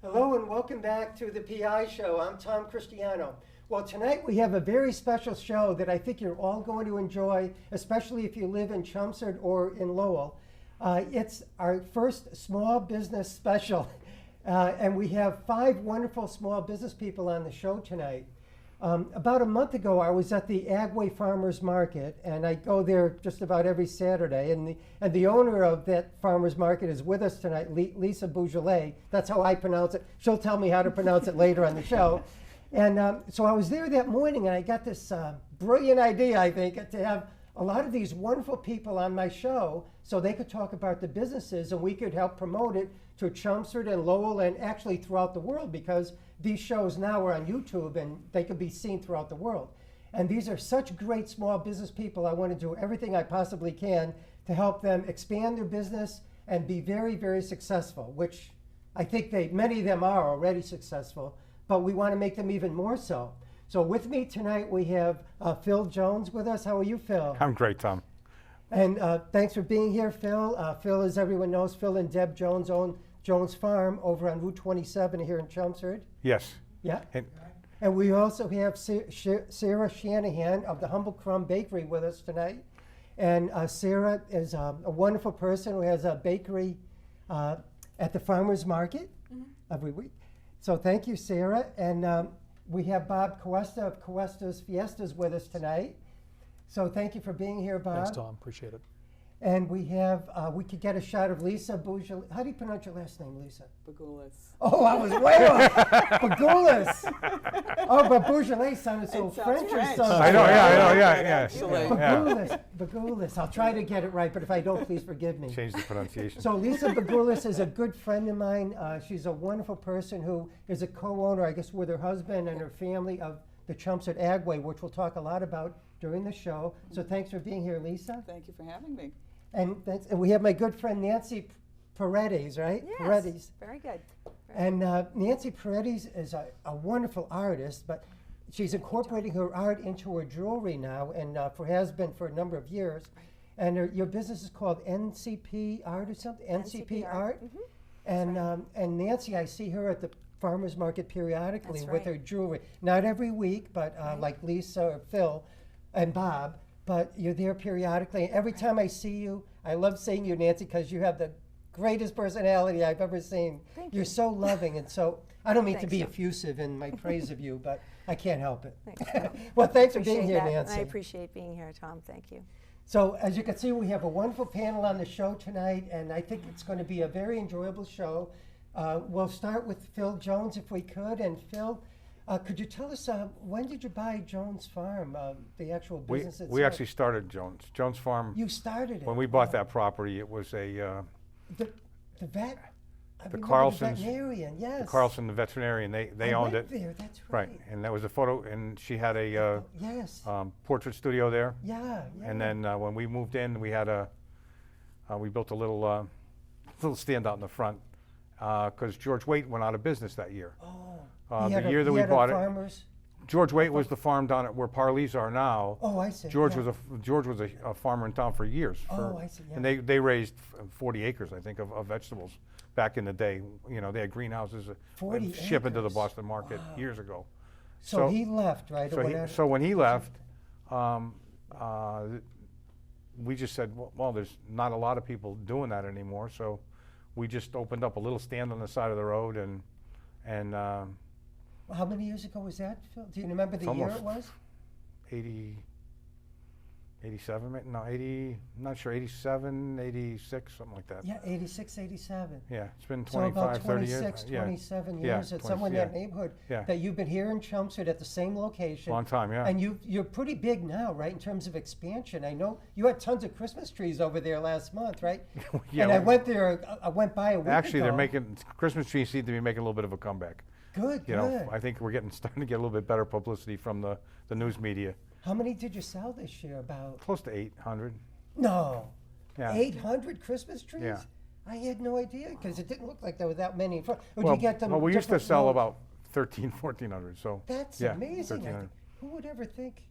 Hello and welcome back to the PI Show. I'm Tom Christiano. Well, tonight we have a very special show that I think you're all going to enjoy, especially if you live in Chelmsford or in Lowell. It's our first small business special, and we have 5 wonderful small business people on the show tonight. About a month ago, I was at the Agway Farmers Market, and I go there just about every Saturday. And the owner of that farmers market is with us tonight, Lisa Bougoulas. That's how I pronounce it. She'll tell me how to pronounce it later on the show. And so I was there that morning, and I got this brilliant idea, I think, to have a lot of these wonderful people on my show so they could talk about the businesses, and we could help promote it to Chelmsford and Lowell and actually throughout the world, because these shows now are on YouTube and they can be seen throughout the world. And these are such great small business people. I want to do everything I possibly can to help them expand their business and be very, very successful, which I think many of them are already successful, but we want to make them even more so. So with me tonight, we have Phil Jones with us. How are you, Phil? I'm great, Tom. And thanks for being here, Phil. Phil, as everyone knows, Phil and Deb Jones own Jones Farm over on Route 27 here in Chelmsford. Yes. Yeah. And we also have Sarah Shanahan of the Humble Crumb Bakery with us tonight. And Sarah is a wonderful person who has a bakery at the farmers market every week. So thank you, Sarah. And we have Bob Cuesta of Cuesta's Fiestas with us tonight. So thank you for being here, Bob. Thanks, Tom. Appreciate it. And we have, we could get a shot of Lisa Bougoulas. How do you pronounce your last name, Lisa? Bougoulas. Oh, I was way off. Bougoulas. Oh, but Bougoulas sounded so French or something. I know, yeah. Bougoulas. I'll try to get it right, but if I don't, please forgive me. Change the pronunciation. So Lisa Bougoulas is a good friend of mine. She's a wonderful person who is a co-owner, I guess, with her husband and her family of the Chelmsford Agway, which we'll talk a lot about during the show. So thanks for being here, Lisa. Thank you for having me. And we have my good friend Nancy Paredes, right? Yes, Paredes. very good. And Nancy Paredes is a wonderful artist, but she's incorporating her art into her jewelry now, and has been for a number of years. And your business is called NCP Art or something? NCP Art? Mm-hmm. And Nancy, I see her at the farmers market periodically That's with right. her jewelry. Not every week, but like Lisa or Phil and Bob. But you're there periodically. Every time I see you, I love seeing you, Nancy, because you have the greatest personality I've ever seen. Thank You're you. so loving, and so, I don't mean to Thanks, be Tom. effusive in my praise of you, but I can't help it. Thanks, Tom. Well, thanks for Appreciate being here, that. Nancy. I appreciate being here, Tom. Thank you. So, as you can see, we have a wonderful panel on the show tonight, and I think it's going to be a very enjoyable show. We'll start with Phil Jones, if we could. And Phil, could you tell us, when did you buy Jones Farm, the actual business itself? We actually started Jones Farm. You started it. When we bought that property, it was The vet? I The remember Carlsons- The veterinarian, yes. the Carlson, the veterinarian. They owned went it. there, that's right. Right, and that was a photo, and she had a Yes. portrait studio there. Yeah. And then when we moved in, we had we built a little stand out in the front because George Waite went out of business that year. Oh. The year that we bought it, farmers? George Waite was the farm down at where Parleys are now. Oh, I see. George yeah. was a farmer in town for years. Oh, I see, yeah. And they raised 40 acres, I think, of vegetables back in the day. You know, they had greenhouses 40 shipping to the acres. Boston market Wow. years ago. So he left, right? or whatever? So when he left, we just said, well, there's not a lot of people doing that anymore. So we just opened up a little stand on the side of the road and How many years ago was that, Phil? Do you remember the year it was? 87, no, 80, I'm not sure, 87, 86, something like that. Yeah, 86, 87. Yeah, it's been So about 25, 30 years. 26, Yeah. 27 Yeah, years at 20 somewhere in yeah. that neighborhood Yeah. that you've been here in Chelmsford at the same location. Long time, yeah. And you're pretty big now, right, in terms of expansion. I know you had tons of Christmas trees over there last month, right? Yeah, and I well- went there, I went by a week Actually, ago. they're making, Christmas trees seem to be making a little bit of a comeback. Good, You good. know, I think we're starting to get a little bit better publicity from the news media. How many did you sell this year, about? Close to 800. No. Yeah. 800 Christmas trees? Yeah. I had no idea, because it didn't look like there were that many. Or do Well, you get them well, we used to different sell loads? about 1,400. So That's yeah, amazing. 1,300. Who would ever think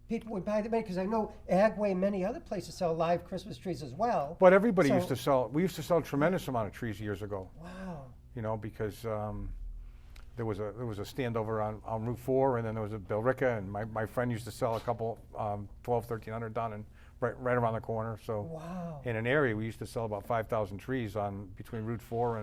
people would buy that many? Because I know Agway and many other places sell live Christmas trees as well. But everybody So- used to sell. We used to sell a tremendous amount of trees years ago. Wow. you know, because there was a standover on Route 4, and then there was a Billerica, and my friend used to sell a couple 1,200-1,300 down and right around the corner. So Wow. in an area we used to sell about 5,000 trees on between Route 4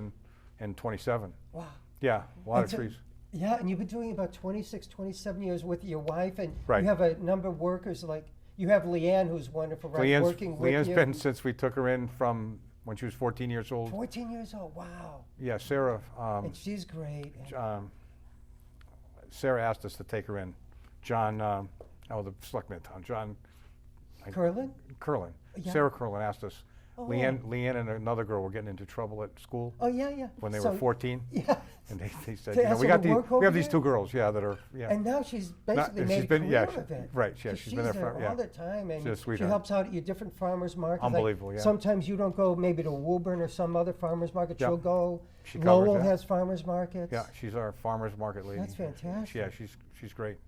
and 27. Wow. Yeah, a lot And of so- trees. Yeah, and you've been doing about 26, 27 years with your wife, and Right. you have a number of workers, like you have Leanne, who's wonderful, right, working with Leanne's you. been since we took her in from when she was 14 years old. 14 years old, wow. Yeah, Sarah. And she's great. Sarah asked us to take her in. John, the selectman in town, John Curlin? Curlin. Yeah. Sarah Curlin asked us. Oh. Leanne and another girl were getting into trouble at school Oh, yeah, yeah. when they So- were 14, Yeah. and they said, To you know, ask we her got to work we over have these here? 2 girls, yeah, that are, yeah. And now she's basically She's made a been- career yeah, of it. right, yeah, she's been there for- yeah. all the time, and She's a she sweetheart. helps out at your different farmers markets. like, Unbelievable, yeah. Sometimes you don't go maybe to Woburn or some other farmers market. Yeah. She'll go. She covers Lowell that. has farmers markets. Yeah, she's our farmer's market lady. That's fantastic. Yeah, she's great.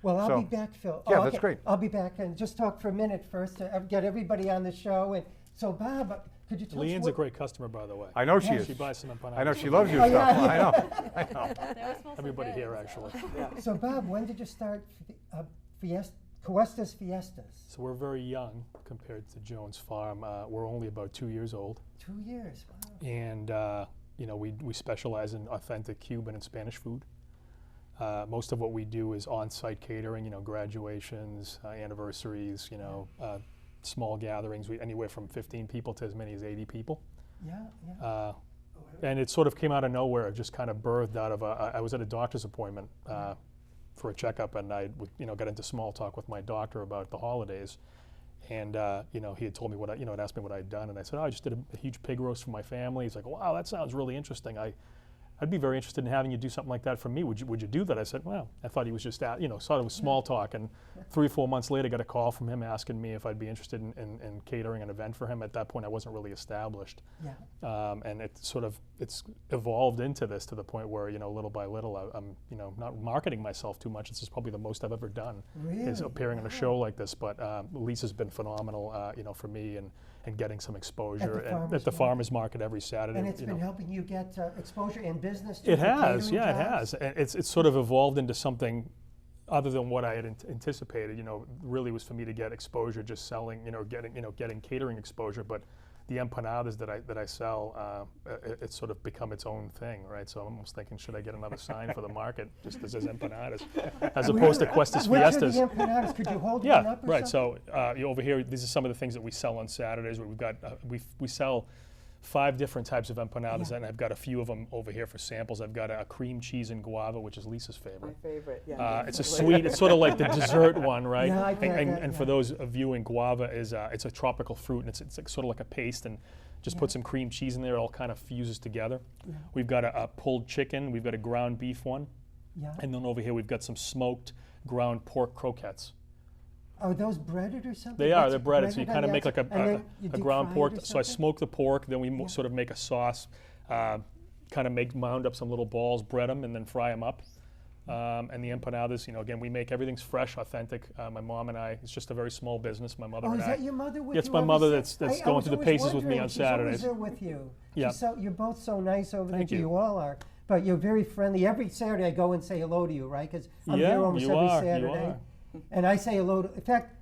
Well, I'll So- be back, Phil. Yeah, Oh, that's okay. great. I'll be back and just talk for a minute first to get everybody on the show. And so, Bob, could you tell us Leanne's what- a great customer, by the way. I know she Yeah, is. She buys some empanadas. I know she loves your Oh, stuff. yeah. I know. I know. They always smell so Everybody good, here, so- actually. So, Bob, when did you start Cuesta's Fiestas? So we're very young compared to Joan's farm. We're only about 2 years old, 2 years. Wow. and you know, we specialize in authentic Cuban and Spanish food. Most of what we do is on-site catering. You know, graduations, anniversaries. You know, small gatherings. Anywhere from 15 people to as many as 80 people. Yeah, yeah. And it sort of came out of nowhere. It just kind of birthed out of I was at a doctor's appointment for a checkup, and I got into small talk with my doctor about the holidays. And you know, he had told me what had asked me what I'd done, and I said, "Oh, I just did a huge pig roast for my family." He's like, "Wow, that sounds really interesting. I'd be very interested in having you do something like that for me. Would you do that?" I said, "Well," I thought he was just thought it was small talk. And 3 or 4 months later, got a call from him asking me if I'd be interested in catering an event for him. At that point, I wasn't really established. Yeah. And it's evolved into this to the point where, you know, little by little, I'm not marketing myself too much. This is probably the most I've ever done, is Really? appearing on a show like this. But Lisa's been phenomenal, you know, for me and getting some exposure at the farmers market every Saturday. And it's you been know. helping you get exposure in business too? It for has, catering yeah, it jobs? has. And it's sort of evolved into something other than what I had anticipated. You know, really was for me to get exposure, just selling, getting catering exposure. But the empanadas that I sell, it's sort of become its own thing, right? So I'm almost thinking, should I get another sign for the market just that says empanadas, as opposed to Cuesta's Which are Fiestas? the empanadas? Could you hold one Yeah, up or right. something? So over here, these are some of the things that we sell on Saturdays. We've got we sell 5 different types of empanadas, Yeah. and I've got a few of them over here for samples. I've got a cream cheese and guava, which is Lisa's My favorite. favorite, yeah. It's a sweet. It's sort of like the dessert one, right? Yeah, I've had that, and yeah. for those of you in guava, it's a tropical fruit, and it's like, sort of like a paste, and just put some cream cheese in there. It all kind of fuses together. Yeah. We've got a pulled chicken. We've got a ground beef one, Yeah. and then over here we've got some smoked ground pork croquettes. Are those breaded or something? They are. What's They're breaded, so you on kind of the make like outside? And then you a deep ground fry it pork. or So I something? smoke the pork, then we sort of make a sauce, kind of mound up some little balls, bread them, and then fry them up. And the empanadas, you know, again, we make everything's fresh, authentic. My mom and I, it's just a very small business. My mother Oh, and is I. that your mother with Yeah, it's you? my every mother Sat- that's I going was through the always paces with me wondering. on She's always Saturdays. there with you. Yeah. You're both so nice over there. Thank you. You all are. But you're very friendly. Every Saturday I go and say hello to you, right? Because I'm Yeah, here almost you every are, you Saturday. are. And I say hello to, in fact,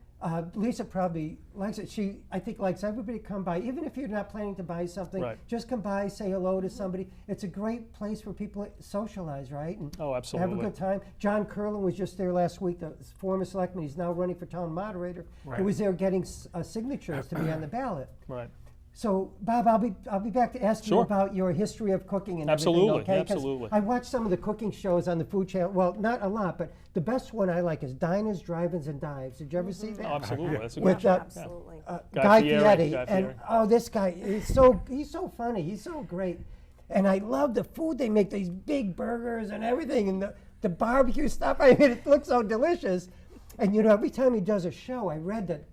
Lisa probably likes it. She, I think, likes everybody to come by. Even if you're not planning to buy something, Right. just come by, say hello to somebody. It's a great place for people to socialize, right? And Oh, have absolutely. a good time. John Curlin was just there last week, the former selectman. He's now running for town moderator. He Right. was there getting signatures to be on the ballot. Right. So, Bob, I'll be back to ask you Sure. about your history of cooking and Absolutely, everything. Okay? 'Cause absolutely. I watched some of the cooking shows on the Food Channel. Well, not a lot, but the best one I like is Diners, Drive-ins, and Dives. Did you ever see that? Oh, absolutely. That's a With good. Absolutely. Guy Fieri, Fieri. Guy And Fieri. oh, this guy is he's so funny. He's so great. And I love the food they make. These big burgers and everything, and the barbecue stuff. I mean, it looks so delicious. And you know, every time he does a show, I read that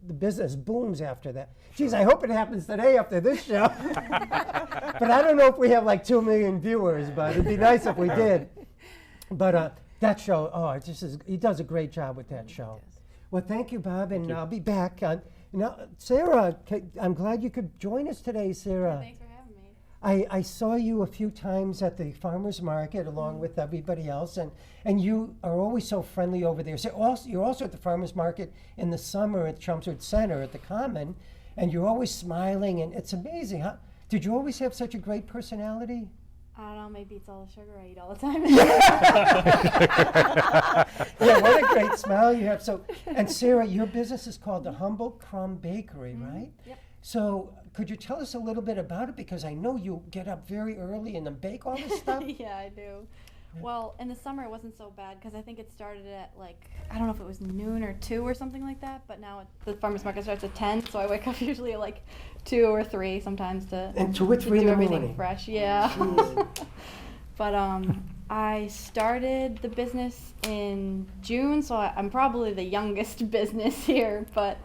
the business booms after that. Geez, I hope it happens today after this show. But I don't know if we have like 2 million viewers, but it'd be nice if we did. But that show, oh, it just is, he does a great job with that show. Well, thank you, Bob, and I'll be back. Now, Sarah, I'm glad you could join us today, Sarah. Thanks for having me. I saw you a few times at the farmer's market along with everybody else, and you are always so friendly over there. So you're also at the farmer's market in the summer at Chelmsford Center at the Common, and you're always smiling, and it's amazing. Did you always have such a great personality? I don't know, maybe it's all the sugar I eat all the time. Yeah, what a great smile you have. So, and Sarah, your business is called the Humble Crumb Bakery, right? Yep. So, could you tell us a little bit about it? Because I know you get up very early and then bake all this stuff. Yeah, I do. Well, in the summer it wasn't so bad because I think it started at like, I don't know if it was noon or 2 or something like that, but now the farmer's market starts at 10, so I wake up usually at like 2 or 3 sometimes to, And 2 or 3 in do the everything morning. fresh. Yeah. Jeez. But I started the business in June, so I'm probably the youngest business here, but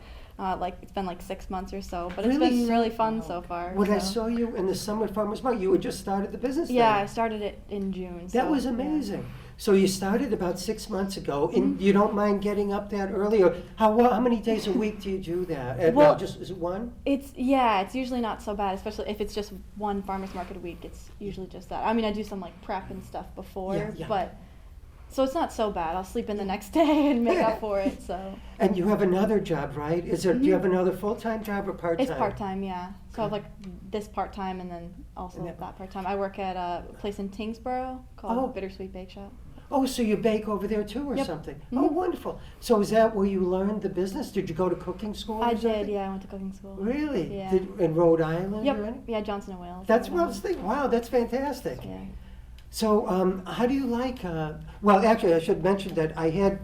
like it's been like 6 months or so, but it's Really? been really fun so far. When I so. saw you in the summer farmer's market, you had just started the business Yeah, I then. started it in June. That so, was yeah. amazing. So you started about 6 months ago, and Mm-hmm. you don't mind getting up that early? Or how many days a week do you do that? Well, is it one? It's usually not so bad, especially if it's just one farmer's market a week. It's usually just that. I mean, I do some like prep and stuff before, Yeah. but so it's not so bad. I'll sleep in the next day and make up for it. So And you have another job, right? Do you have another full-time job or part-time? it's part time, yeah. So I have like this part time and then also And that- that part time. I work at a place in Tingsboro called Oh. Bittersweet Bake Shop. Oh, so you bake over there too or Yep. something? Mhm. Oh, wonderful. So is that where you learned the business? Did you go to cooking school or I something? did, yeah. I went to cooking school. Really? Yeah. In Rhode Island Yep. or anything? Yeah, Johnson and Wales. That's Rhode what I was Island. thinking. Wow, that's fantastic. Yeah. So, how do you like? Well, actually, I should mention that I had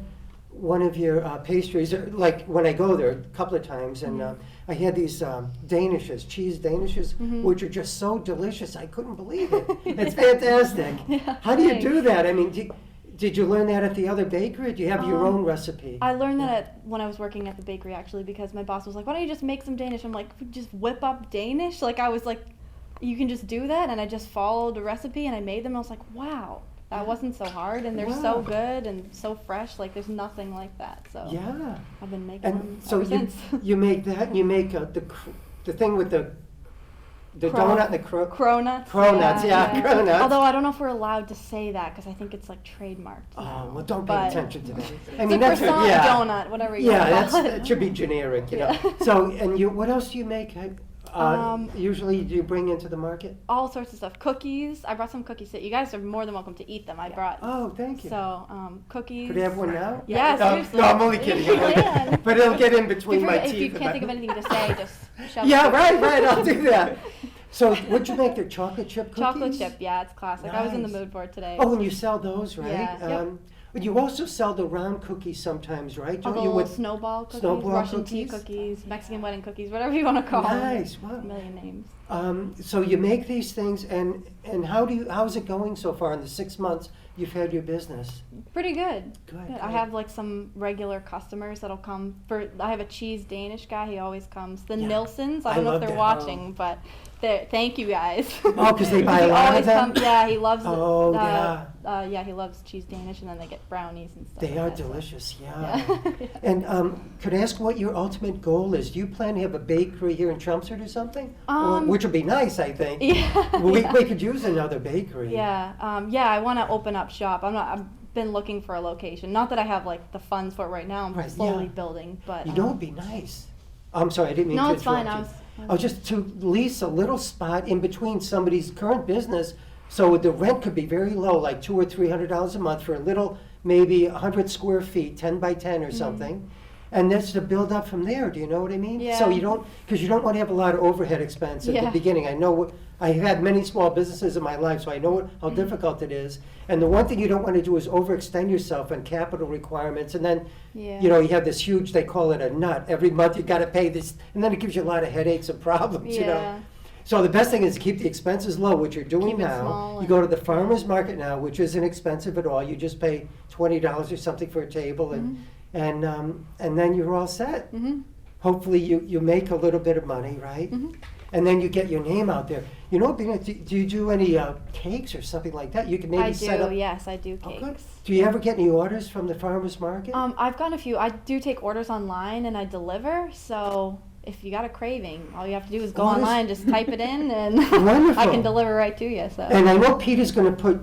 one of your pastries. Like when I go there a couple of times, and I had these danishes, cheese danishes, Mhm. which are just so delicious. I couldn't believe it. It's fantastic. Yeah, How do you thanks. do that? I mean, did you learn that at the other bakery? Or do you have your own recipe? I learned that when I was working at the bakery, actually, because my boss was like, why don't you just make some Danish? I'm like, just whip up Danish? Like, I was like, you can just do that? And I just followed the recipe, and I made them. I was like, wow, that wasn't so hard, and they're Wow. so good and so fresh. Like, there's nothing like that. So Yeah. I've been making And them so ever you since. you make that, and you make the thing with the donut and the Cronuts. Cronuts, yeah, cronuts. Although I don't know if we're allowed to say that, because I think it's, like, trademarked. Oh, now. well, don't pay But attention to that. I It's a that's croissant yeah. donut, whatever you Yeah, want to call it. that should be generic, you know. Yeah. So, and what else do you make? Um, Usually, do you bring into the market? All sorts of stuff. Cookies. I brought some cookies. You guys are more than welcome to eat them. I brought. Oh, thank you. So, cookies. Could I have one now? Yeah, No, seriously. No, I'm only kidding. You can. But it'll get in between my If teeth. you can't think of anything to say, just shove Yeah, it. right, I'll do that. So, what'd you make? The chocolate chip cookies? Chocolate chip, yeah, it's classic. I was in the Nice. mood for it today. Oh, and you sell those, right? Yeah, yep. But you also sell the round cookies sometimes, right? All Don't the you? little snowball cookies, snowball Russian tea cookies? cookies, Mexican wedding cookies, whatever you want to call them. Nice, wow. A million names. So you make these things, and how's it going so far in the 6 months you've had your business? Pretty good. Good. I have like some regular customers that'll come I have a cheese Danish guy. He always comes. The Yeah. Nilsons. I I don't know love if they're that. watching, but thank you guys. Oh, 'cause they buy a He lot of always them? Yeah, he loves. Oh, yeah, he loves cheese Danish, and then they get brownies and stuff. They like are that, so- delicious, yeah. Yeah. And could I ask what your ultimate goal is? Do you plan to have a bakery here in Chelmsford or something? Which would be nice, I think. Yeah. We yeah. could use another bakery. Yeah, I want to open up shop. I've been looking for a location. Not that I have like the funds for it right now. I'm Right, slowly yeah. building, but You know, it'd be nice. I'm sorry, I didn't mean No, to it's fine. interrupt you. Oh, just to lease a little spot in between somebody's current business, so the rent could be very low, like $200 or $300 a month for a little, maybe 100 square feet, 10 by 10 or something. And that's to build up from there. Do you know what I mean? Yeah. So because you don't want to have a lot of overhead expense at the Yeah. beginning. I've had many small businesses in my life, so I know how difficult it is. And the one thing you don't want to do is overextend yourself on capital requirements, and then Yeah. you have this huge, they call it a nut. Every month you got to pay this, and then it gives you a lot of headaches and problems. Yeah. So the best thing is to keep the expenses low, which you're doing Keep it now. small You and- go to the farmer's market now, which isn't expensive at all. You just pay $20 or something for a table, and then you're all set. Mhm. Hopefully you make a little bit of money, right? Mhm. And then you get your name out there. You know, do you do any cakes or something like that? You can maybe I set up. do. Yes, I do Oh, cakes. good. Do you ever get any orders from the farmer's market? I've gotten a few. I do take orders online and I deliver. So if you got a craving, all you have to do is go What is- online, just type it in, and Wonderful. I can deliver right to you. So. And I know Peter's going to put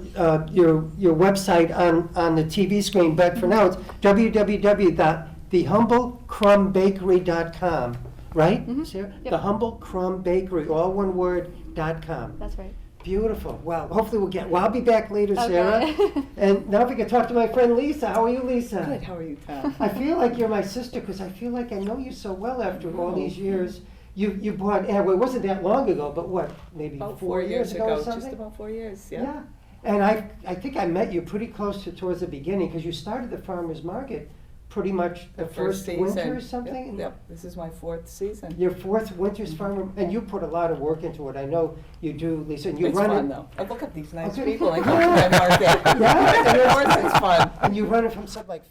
your website on the TV screen, but for now it's www.thehumblecrumbbakery.com, right, Sarah? Yep. The Humble Crumb Bakery, all one word, .com. That's right. Beautiful. Well, hopefully well, I'll be back later, Sarah. Okay. And now if we can talk to my friend Lisa. How are you, Lisa? Good, how are you, Tom? I feel like you're my sister because I feel like I know you so well after all these years. You bought Agway. It wasn't that long ago, but what, maybe About 4 years ago or something? just about 4 years, yeah. Yeah. And I think I met you pretty close towards the beginning because you started the farmer's market pretty much the first winter or something? Yep, this is my 4th season. Your 4th winter's farmer, and you put a lot of work into it. I know you do, Lisa, and you It's run fun it. though. I look at these nice Okay. people and go to my market. Yeah, Of course it's fun. And you run it from something like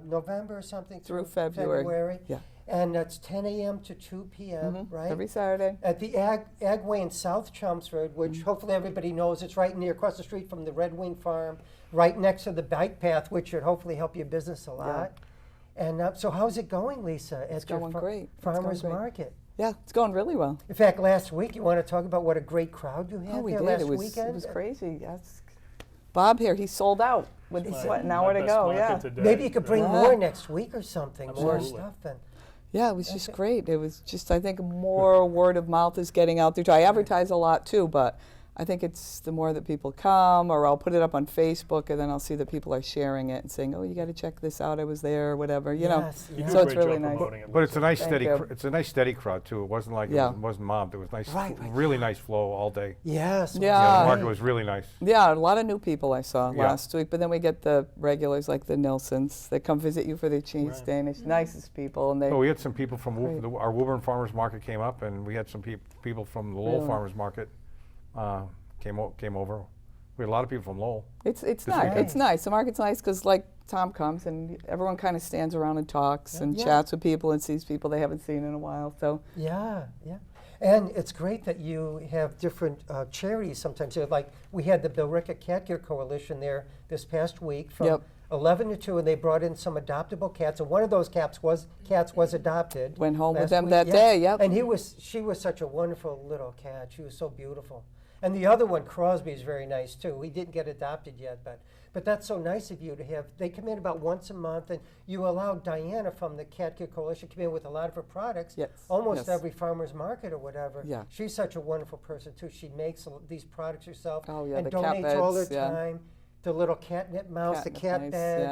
November or something? Through February. Yeah. And that's 10 a.m. to 2 p.m., Mhm, right? Every Saturday. At the Agway in South Chelmsford, which hopefully everybody knows, it's right near across the street from the Red Wing Farm, right next to the bike path, which should hopefully help your business a lot. And so how's it going, Lisa? It's at your going great. It's going Farmers great. Market? Yeah, it's going really well. In fact, last week, you want to talk about what a great crowd you had Oh, we there did. last It was weekend? crazy. Yes. Bob here, he sold out with an hour to go. Yeah. Maybe you could bring Yeah. more next week or something, more Absolutely. stuff. And Yeah, it was just great. It was just, I think more word of mouth is getting out there too. I advertise a lot too, but I think it's the more that people come, or I'll put it up on Facebook and then I'll see that people are sharing it and saying, oh, you got to check this out. I was there, or whatever, you know. Yes, You yeah. do So a it's great really job nice. promoting it, But it's a Lisa. nice Thank steady, you. it's a nice steady crowd too. It wasn't like Yeah. it wasn't mobbed. It was nice, Right. really nice flow all day. Yes. Yeah. Yeah, the Ah. market was really nice. Yeah, a lot of new people I saw Yeah. last week, but then we get the regulars like the Nilsons that come visit you for their cheese Right. Danish, nicest people, and they. Oh, we had some people from Great. our Woburn Farmers Market came up, and we had some people from the Lowell Really? Farmers Market came over. We had a lot of people from Lowell. It's This nice. weekend. It's nice. The market's nice because like Tom comes and everyone kind of stands around and talks and Yeah. chats with people and sees people they haven't seen in a while. So Yeah, yeah. And it's great that you have different charities sometimes. So, like, we had the Billerica Cat Care Coalition there this past week from Yep. 11 to 2, and they brought in some adoptable cats. And one of those cats was adopted. went home with last them week. that Yeah. day. Yep. And she was such a wonderful little cat. She was so beautiful. And the other one, Crosby, is very nice too. He didn't get adopted yet, but that's so nice of you to have. They come in about once a month, and you allow Diana from the Cat Care Coalition to come in with a lot of her products. Yes, Almost yes. every farmer's market or whatever. Yeah. She's such a wonderful person too. She makes these products herself Oh, yeah, and the cat donates all her beds, yeah. time. The little catnip mouse, the Catnip cat mice, beds.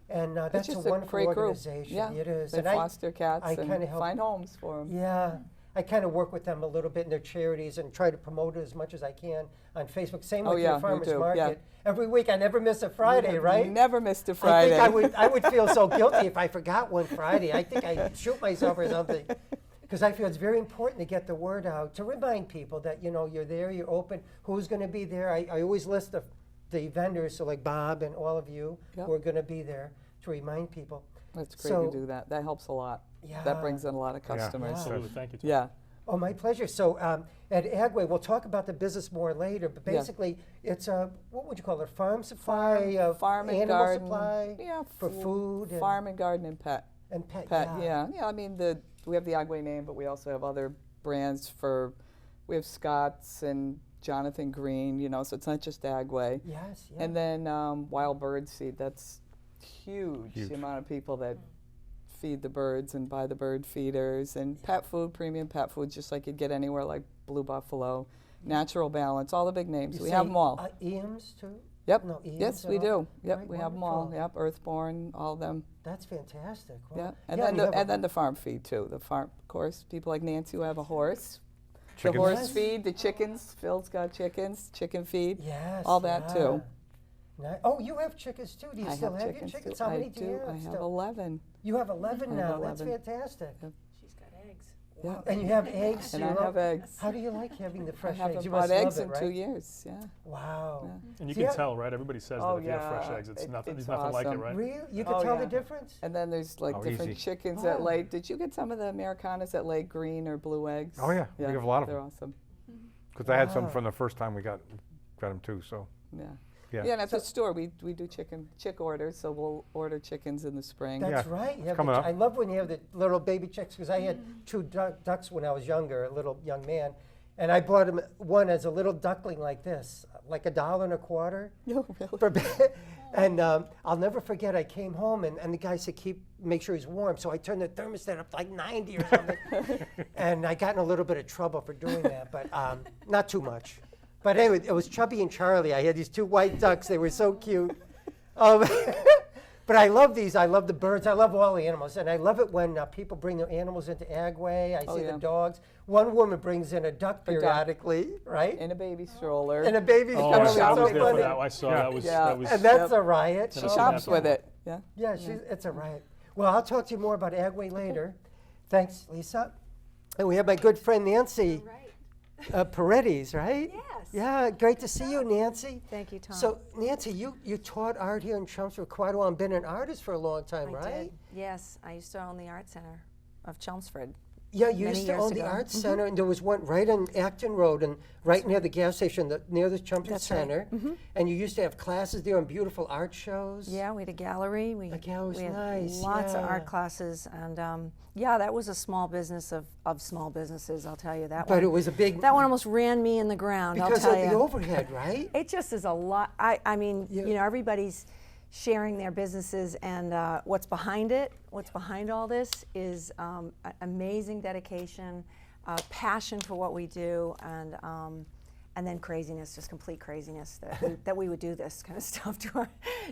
yeah. And that's It's a just wonderful great group. organization. Yeah. It is. They And foster cats I kinda and help- find homes for them. yeah, I kind of work with them a little bit in their charities and try to promote it as much as I can on Facebook. Same Oh, with yeah, your you farmers do, yeah. market. Every week, I never miss a Friday, right? Never missed a Friday. I think I would feel so guilty if I forgot one Friday. I think I'd shoot myself or something. Because I feel it's very important to get the word out, to remind people that, you're there, you're open, who's going to be there. I always list the vendors, so like Bob and all of you Yep. who are going to be there to remind people. That's great So- to do that. That helps a lot. Yeah. That brings in a lot of Yeah. customers. Absolutely. Thank you, Tom. Yeah. Oh, my pleasure. So at Agway, we'll talk about the business more later, but Yeah. basically it's a, what would you call it, farm supply, Farm and animal garden. supply Yeah. for food and, Farm and garden and pet. pet. Pet, yeah. I mean, we have the Agway name, but we also have other brands we have Scott's and Jonathan Green, so it's not just Agway. Yes, yeah. And then wild bird seed, that's huge, Huge. the amount of people that feed the birds and buy the bird feeders. And pet food, premium pet food, just like you'd get anywhere like Blue Buffalo, Natural Balance, all the big names. You We have say, them all. Eames too? Yep. No, Eames Yes, at we all? do. Yep, Right, we have them all. wonderful. Yep, Earthborn, all of them. That's fantastic. Yeah, Well, and yeah, then you have a- and then the farm feed too. The farm, of course, people like Nancy who have a horse. Chickens. The horse Yes. feed, the chickens. Phil's got chickens, chicken feed. Yes. all that too. Oh, you have chickens too. Do you I still have have your chickens chickens? too. How I many do you have? I have still? 11. You have 11 I have now. That's 11. fantastic. She's got eggs. Yeah. And you have eggs. And you I know? have eggs. How do you like having the I fresh haven't eggs? You bought must eggs love in it, right? 2 years. Yeah. Wow. And you See, can I- tell, right? Everybody says Oh, that if you have fresh yeah. eggs, It's there's nothing like it, awesome. right? Really? You can Oh, tell the yeah. difference? And then there's like Oh, different easy. chickens Oh. that lay. Did you get some of the Americanas that lay green or blue eggs? Oh, yeah. We have a lot of They're them. awesome. Because I had some Wow. from the first time we got them too. So Yeah. Yeah. Yeah, and at the store, we do chick orders, so we'll order chickens in the spring. That's Yeah, right. You have coming up. I love when you have the little baby chicks because I had two ducks when I was younger, a little young man, and I bought him one as a little duckling like this, like $1.25. No, really? For and I'll never forget. I came home and the guy said, make sure he's warm. So I turned the thermostat up to like 90 or something, and I got in a little bit of trouble for doing that, but not too much. But anyway, it was Chubby and Charlie. I had these two white ducks. They were so cute. But I love these. I love the birds. I love all the animals. And I love it when people bring their animals into Agway. I see yeah. the dogs. One woman brings in a duck periodically, right? In a baby stroller. And a baby Oh, stroller. I It's was so there for funny. that. I saw Yeah. that was Yeah. that was. And that's Yep. a riot. She That's shops awesome. with it. Yeah. Yeah, it's a riot. Well, I'll talk to you more about Agway later. Thanks, Lisa. And we have my good friend Nancy Paredes, right? Yes. Yeah, great to see you, Nancy. Thank you, Tom. So, Nancy, you taught art here in Chelmsford for quite a while and been an artist for a long time, I right? did. Yes, I used to own the art center of Chelmsford. Yeah, you Many used to years own the ago. art center, and there was one right on Acton Road and right near the gas station, near the Chelmsford That's right. Center. And you used to have classes there and beautiful art shows. Yeah, we had a gallery. A gallery's we had nice, lots of yeah. art classes, and yeah, that was a small business of small businesses. I'll tell you that But one. it was a big That one almost ran me in the ground. because I'll of tell the you. overhead, right? It just is a lot. I mean, You- you know, everybody's sharing their businesses, and what's behind it, what's behind all this is amazing dedication, passion for what we do, and then craziness, just complete craziness that we would do this kind of stuff to our.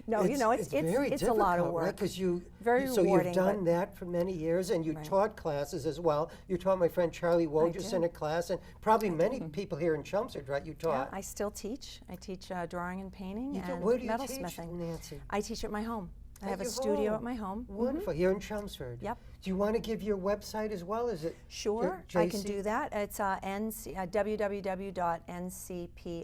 No, you know, it's very a lot of difficult, work. right? Because Very so rewarding, you've done but- that for many years, and you Right. taught classes as well. You taught my friend Charlie Wojcik did. in a class, and probably many people here in Chelmsford, right? You Yeah, taught. I still teach. I teach drawing and painting You do- and where do you metal teach, smithing. Nancy? I teach at my home. I At have a your studio home. at my home. Wonderful. Here in Chelmsford. Yep. Do you want to give your website as well? Is it Sure, J- I can JC? do that. It's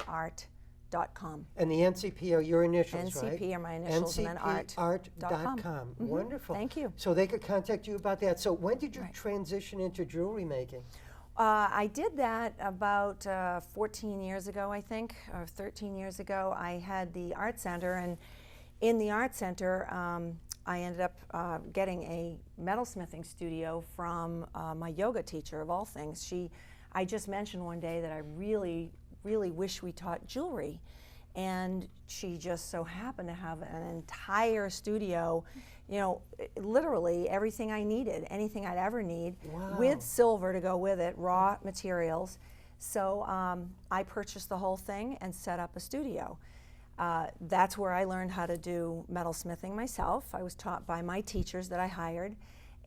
www.ncpart.com. And the NCP are your initials, right? NCP are my initials, and then ncpart.com. Mhm. Wonderful. Thank you. So they could contact you about that. So when did you Right. transition into jewelry making? I did that about 14 years ago, I think, or 13 years ago. I had the art center, and in the art center, I ended up getting a metalsmithing studio from my yoga teacher, of all things. I just mentioned one day that I really, really wish we taught jewelry. And she just so happened to have an entire studio, you know, literally everything I needed, anything I'd ever need, Wow. with silver to go with it, raw materials. So I purchased the whole thing and set up a studio. That's where I learned how to do metalsmithing myself. I was taught by my teachers that I hired.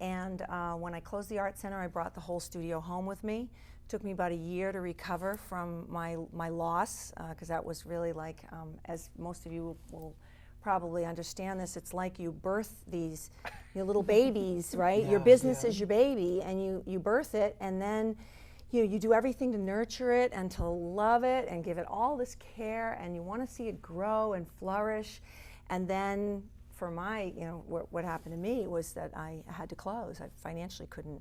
And when I closed the art center, I brought the whole studio home with me. Took me about a year to recover from my loss, because that was really like, as most of you will probably understand this, it's like you birth these little babies, right? Your Yeah, business yeah. is your baby, and you birth it, and then you do everything to nurture it and to love it and give it all this care, and you want to see it grow and flourish. And then for what happened to me was that I had to close. I financially couldn't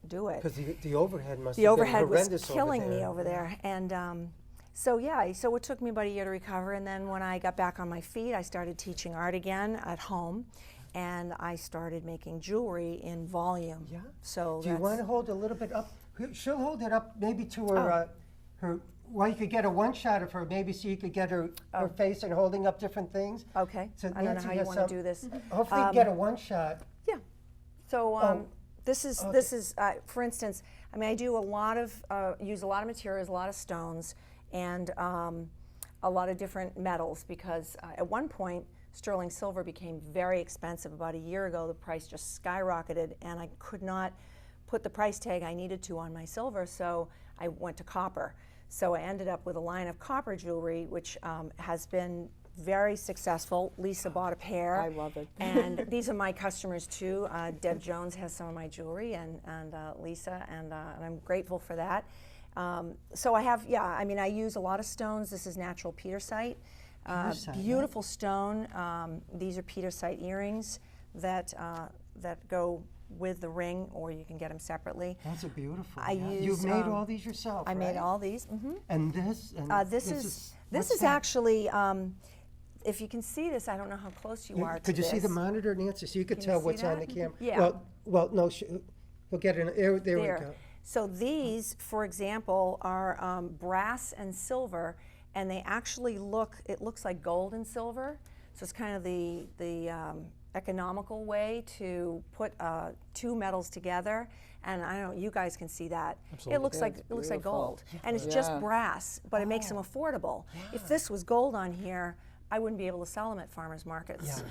do it. Because the overhead must The have overhead been was horrendous killing me over there. And so it took me about a year to recover. And then when I got back on my feet, I started teaching art again at home. And I started making jewelry in volume. Yeah. So Do you want to hold a little bit up? She'll hold it up maybe to her, well, you could get a one shot of her, maybe so you could get her face and holding up different things. Okay. So I don't know Nancy how you has want to some- do this. Hopefully you get a one shot. Yeah. So Oh, this is for instance, I mean, I do use a lot of materials, a lot of stones, and a lot of different metals, because at one point sterling silver became very expensive. About a year ago, the price just skyrocketed, and I could not put the price tag I needed to on my silver, so I went to copper. So I ended up with a line of copper jewelry, which has been very successful. Lisa bought a pair. I love it. And these are my customers too. Deb Jones has some of my jewelry, and Lisa, and I'm grateful for that. So I have, I use a lot of stones. This is natural petersite. Petersite, Beautiful stone. These are petersite earrings that go with the ring, or you can get them separately. Those are beautiful. I yeah. use, You've made all these yourself, I right? made all these. And this? And This is what's that? actually, if you can see this, I don't know how close you are to Could you see the this. monitor, Nancy, so you could Can you tell see what's on the that? camera? Yeah. Well, no, we'll get it. There we go. So these, for example, are brass and silver, and they actually it looks like gold and silver. So it's kind of the economical way to put two metals together. And I don't know, you guys can see that. Absolutely. It looks Yeah, like it's gold, beautiful. and it's just Yeah. brass, but it makes them affordable. If this was gold on here, I wouldn't be able to sell them at farmers markets.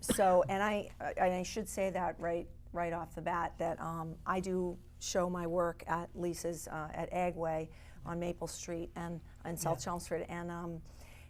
So, and I should say that right off the bat that I do show my work at Lisa's at Agway on Maple Street and in South Chelmsford, and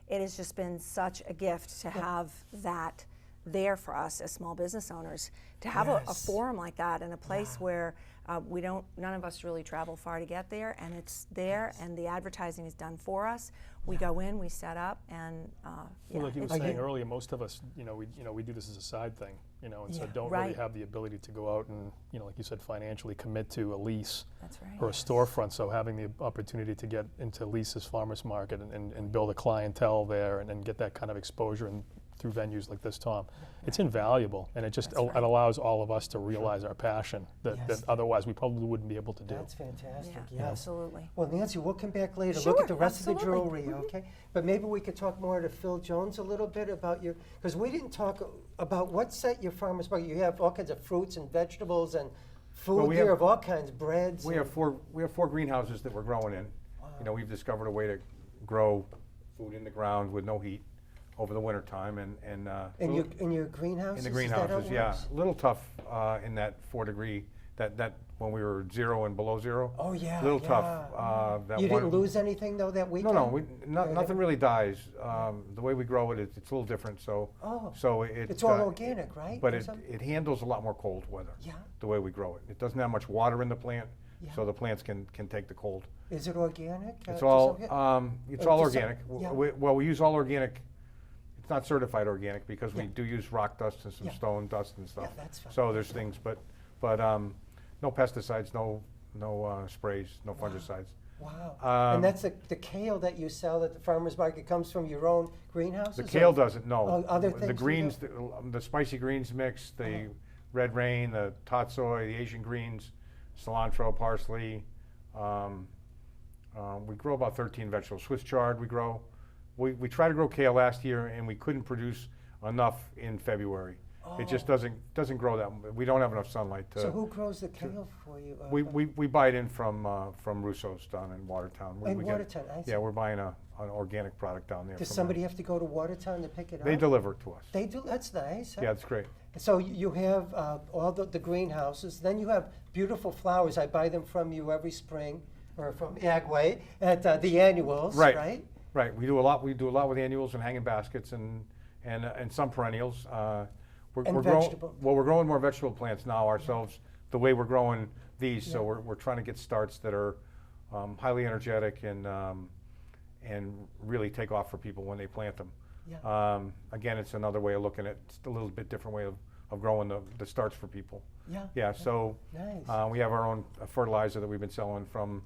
it has just been such a gift to have that there for us as small business owners, to have a forum like that in a place where none of us really travel far to get there, and it's there, and the advertising is done for us. We go in, we set up, and Well, like you were it's- saying earlier, most of us, we do this as a side thing, and so don't really Right. have the ability to go out and, like you said, financially commit to a lease That's right. or a storefront. So having the opportunity to get into Lisa's farmers market and build a clientele there and get that kind of exposure and through venues like this, Tom, it's invaluable, and it just it allows all of us to realize our passion that otherwise we probably wouldn't be able to do. That's fantastic. Yeah, Yes. absolutely. Well, Nancy, we'll come back later. Sure, Look at the rest of the absolutely. jewelry, okay? But maybe we could talk more to Phil Jones a little bit about because we didn't talk about what set your farmers market. You have all kinds of fruits and vegetables and food we here have- of all kinds, breads. We have four greenhouses that we're growing in. We've discovered a way to grow food in the ground with no heat over the winter time, and in your greenhouses? in the Is that how it greenhouses, yeah. works? A little tough in that 4-degree, that when we were 0 and below 0. Oh, yeah. A little yeah. tough. That You one, didn't lose anything, though, that weekend? nothing really dies. The way we grow it, it's a little different, so It's all organic, right? But or it something? handles a lot more cold weather. Yeah. The way we grow it. It doesn't have much water in the plant, Yeah. so the plants can take the cold. Is it organic? It's to all some- it's or all just some- organic. yeah. We use all organic. It's not certified organic because we Yeah. do use rock dust and some Yeah. stone dust and stuff. that's fine. So there's things, but no pesticides, no sprays, no fungicides. Wow. And that's the kale that you sell at the farmer's market comes from your own greenhouses? The or- kale doesn't. No. Oh, other things The do greens, the spicy greens mix, the red rain, the tatsoi, the Asian greens, cilantro, parsley. We grow about 13 vegetables. Swiss chard we grow. We tried to grow kale last year and we couldn't produce enough in February. It just doesn't grow that. We don't have enough sunlight to. So who grows the kale for you? We buy it in from Russo's down in Watertown. In we get- Watertown, I see. Yeah, we're buying an organic product down there. Does from somebody have to go to Watertown to pick it up? They deliver it to us. They do? That's nice. huh? Yeah, it's great. So you have all the greenhouses. Then you have beautiful flowers. I buy them from you every spring, or from Agway at the annuals, Right. right? Right. We do a lot with annuals and hanging baskets and some perennials. We're growing, vegetable. well, we're growing more vegetable plants now ourselves. The way we're growing these, so we're trying to get starts that are highly energetic and really take off for people when they plant them. Yeah. Again, it's another way of looking at it's a little bit different way of growing the starts for people. Yeah. Yeah. So Nice. we have our own fertilizer that we've been selling from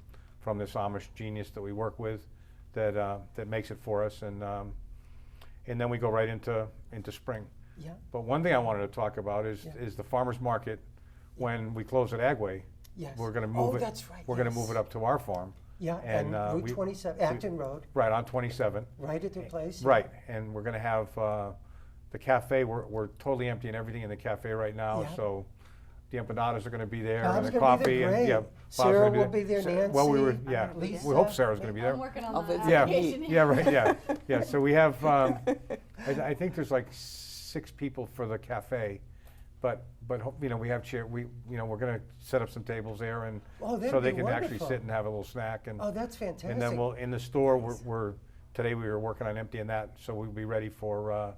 this Amish genius that we work with that makes it for us, and then we go right into spring. Yeah. But one thing I wanted to talk about is the farmers market. When we close at Agway, Yes. we're going to move it. That's right. We're going to move it up to our farm. Yeah. and, And, we- Route 27, Acton Road, Right on 27. right at their place. Right, and we're going to have the cafe. We're totally emptying everything in the cafe right now. Yeah. So the empanadas are going to be there, Bob's and the gonna be coffee, there, and great. yeah, Bob's Sarah gonna will be there, Well, we were, Nancy, yeah. Lisa. We hope Sarah's going to be there. I'm working on I'll that visit. Yeah, application. yeah, right, yeah, yeah. So we have, I think there's like 6 people for the cafe, but we have we're going to set up some tables there, and Oh, that'd so they be can actually wonderful. sit and have a little snack, and Oh, that's fantastic. and then we'll in the store today we were working on emptying that, so we'll be ready for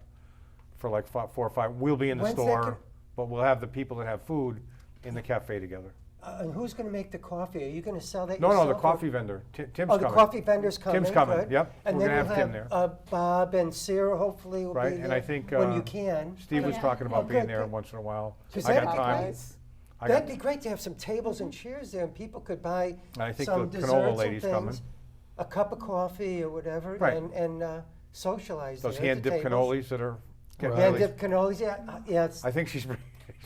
like 4 or 5. We'll be in the When's that store, gonna- but we'll have the people that have food in the cafe together. And who's going to make the coffee? Are you going to sell that No, yourself? the or- coffee vendor. Tim's Oh, coming. the coffee vendor's coming. Tim's coming, good. yep. And We're then gonna we'll have Tim there. Bob and Sarah hopefully will Right, be and there I think when you can. Steve was Yeah. talking about Oh, being good, there good. once in a while. 'Cause I that'd got be time. great. I That'd got, be great to have some tables and chairs there, and people could buy I think some the desserts canola and lady's things, coming. a cup of coffee or whatever, Right. and socialize Those there at the hand-dipped tables. cannolis that are getting Right. really, Hand-dipped cannolis, yeah. I think she's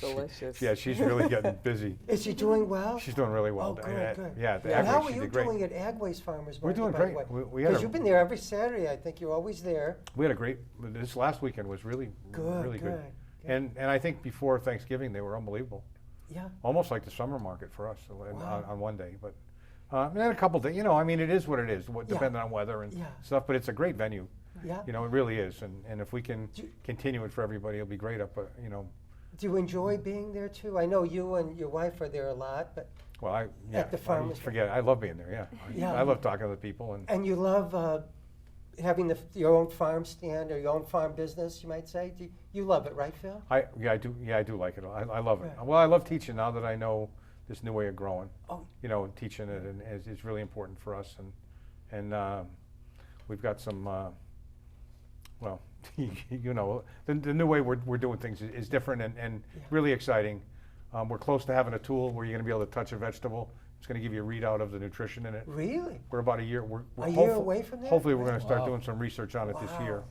Delicious. yeah, she's really getting busy. Is she doing well? She's doing really well. Oh, good, good. Yeah, the And how Agway, are she you did great. doing at Agway's Farmers We're Market? doing by the great. way? We had Because a- you've been there every Saturday. I think you're always there. We had a great, this last weekend was really, Good, really good. good. And I think before Thanksgiving, they were unbelievable. Yeah. Almost like the summer market for us Wow. on one day. But and then a couple days, you know, I mean, it is what it is, Yeah. depending on weather and Yeah. stuff, but it's a great venue. Yeah. You know, it really is. And if we can Do- continue it for everybody, it'll be great up, you know. Do you enjoy being there too? I know you and your wife are there a lot, but Well, At the farmers' forget it. I love being there, yeah. Yeah. I love talking to the people and you love having your own farm stand or your own farm business, you might say. You love it, right, Phil? I do like it. I love it. Right. Well, I love teaching now that I know this new way of growing. Oh. You know, teaching it and is really important for us, and we've got some. Well, you know, the new way we're doing things is different and Yeah. really exciting. We're close to having a tool where you're going to be able to touch a vegetable. It's going to give you a readout of the nutrition in it. Really? We're about a year. We're A year away from that? Hopefully, we're going to start Wow. doing some research on it this year. Wow.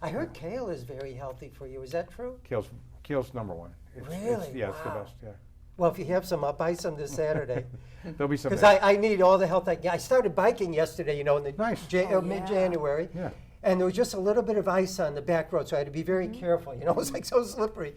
I heard kale is very healthy for you. Is that true? Kale's number one. Really? Yeah, it's the Wow. best. Yeah. Well, if you have some, I'll buy some this Saturday. There'll be some. Because I need all the help I can get. I started biking yesterday, you know, in the Nice. Oh, mid-January. Yeah. And there was just a little bit of ice on the back road, so I had to be very careful. You know, it was like so slippery.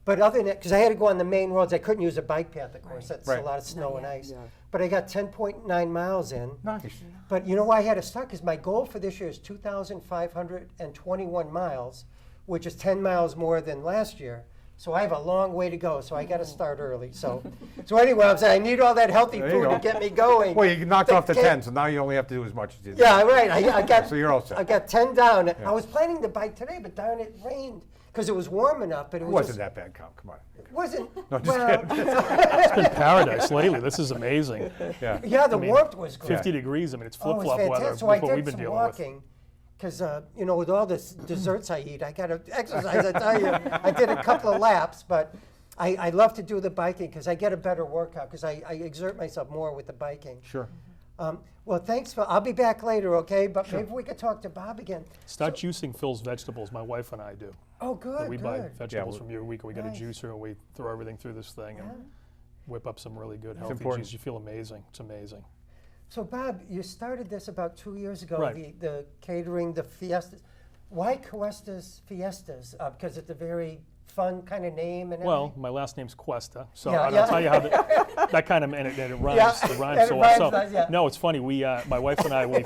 But other than that, because I had to go on the main roads, I couldn't use a bike path, of course. That's Right. a lot of snow and ice. Yeah. But I got 10.9 miles in. Nice. But you know why I had to start? Because my goal for this year is 2,521 miles, which is 10 miles more than last year. So I have a long way to go, so I got to start early. So anyway, I'm saying I need all that healthy There you food go. to get me going. Well, you knocked off the cake- 10, so now you only have to do as much as you did. Yeah, right. I got. So you're all set. I got 10 down. Yeah. I was planning to bike today, but darn it, rained because it was warm enough. But it It was wasn't just, that bad, Tom. Come on. wasn't. No, just well, kidding. It's been paradise lately. This is amazing. Yeah. yeah, the I mean, warmth was good. 50 degrees. I mean, it's Oh, it was flip-flop weather. fantastic. So That's I what did we've been some dealing with. walking because you know, with all this desserts I eat, I got to exercise. I tell you, I did a couple of laps, but I love to do the biking because I get a better workout because I exert myself more with the biking. Sure. Well, thanks, Phil. I'll be back later, okay? But maybe we could talk to Bob again. Start juicing Phil's vegetables. My wife and I do. Oh, good, We good. buy vegetables Yeah, from you a week, and we get a Nice. juicer, and we throw everything through this thing and whip up some really good healthy important. juice. You feel amazing. It's amazing. So, Bob, you started this about 2 years ago, Right. the catering, the Fiestas. Why Cuesta's Fiestas? Because it's a very fun kind of name and Well, everything? my last name's Cuesta, so Yeah, I'll yeah. tell you how that kind of and it rhymes. Yeah, It and rhymes it so well. rhymes So nice, yeah. no, it's funny. We, my wife and I, when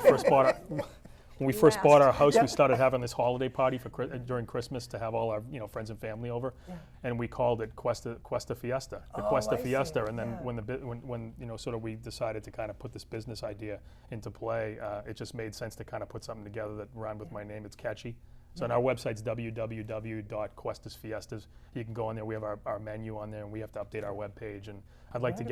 we first bought our house, Yeah. we started having this holiday party for during Christmas to have all our friends and family over, and we called it Cuesta Fiesta, the Oh, Cuesta I see. Fiesta. And then Yeah. when sort of we decided to kind of put this business idea into play, it just made sense to kind of put something together that rhymed with my name. It's catchy. So on our website's www.cuestasfiestas. You can go on there. We have our menu on there, and we have to update our webpage. And I'd like to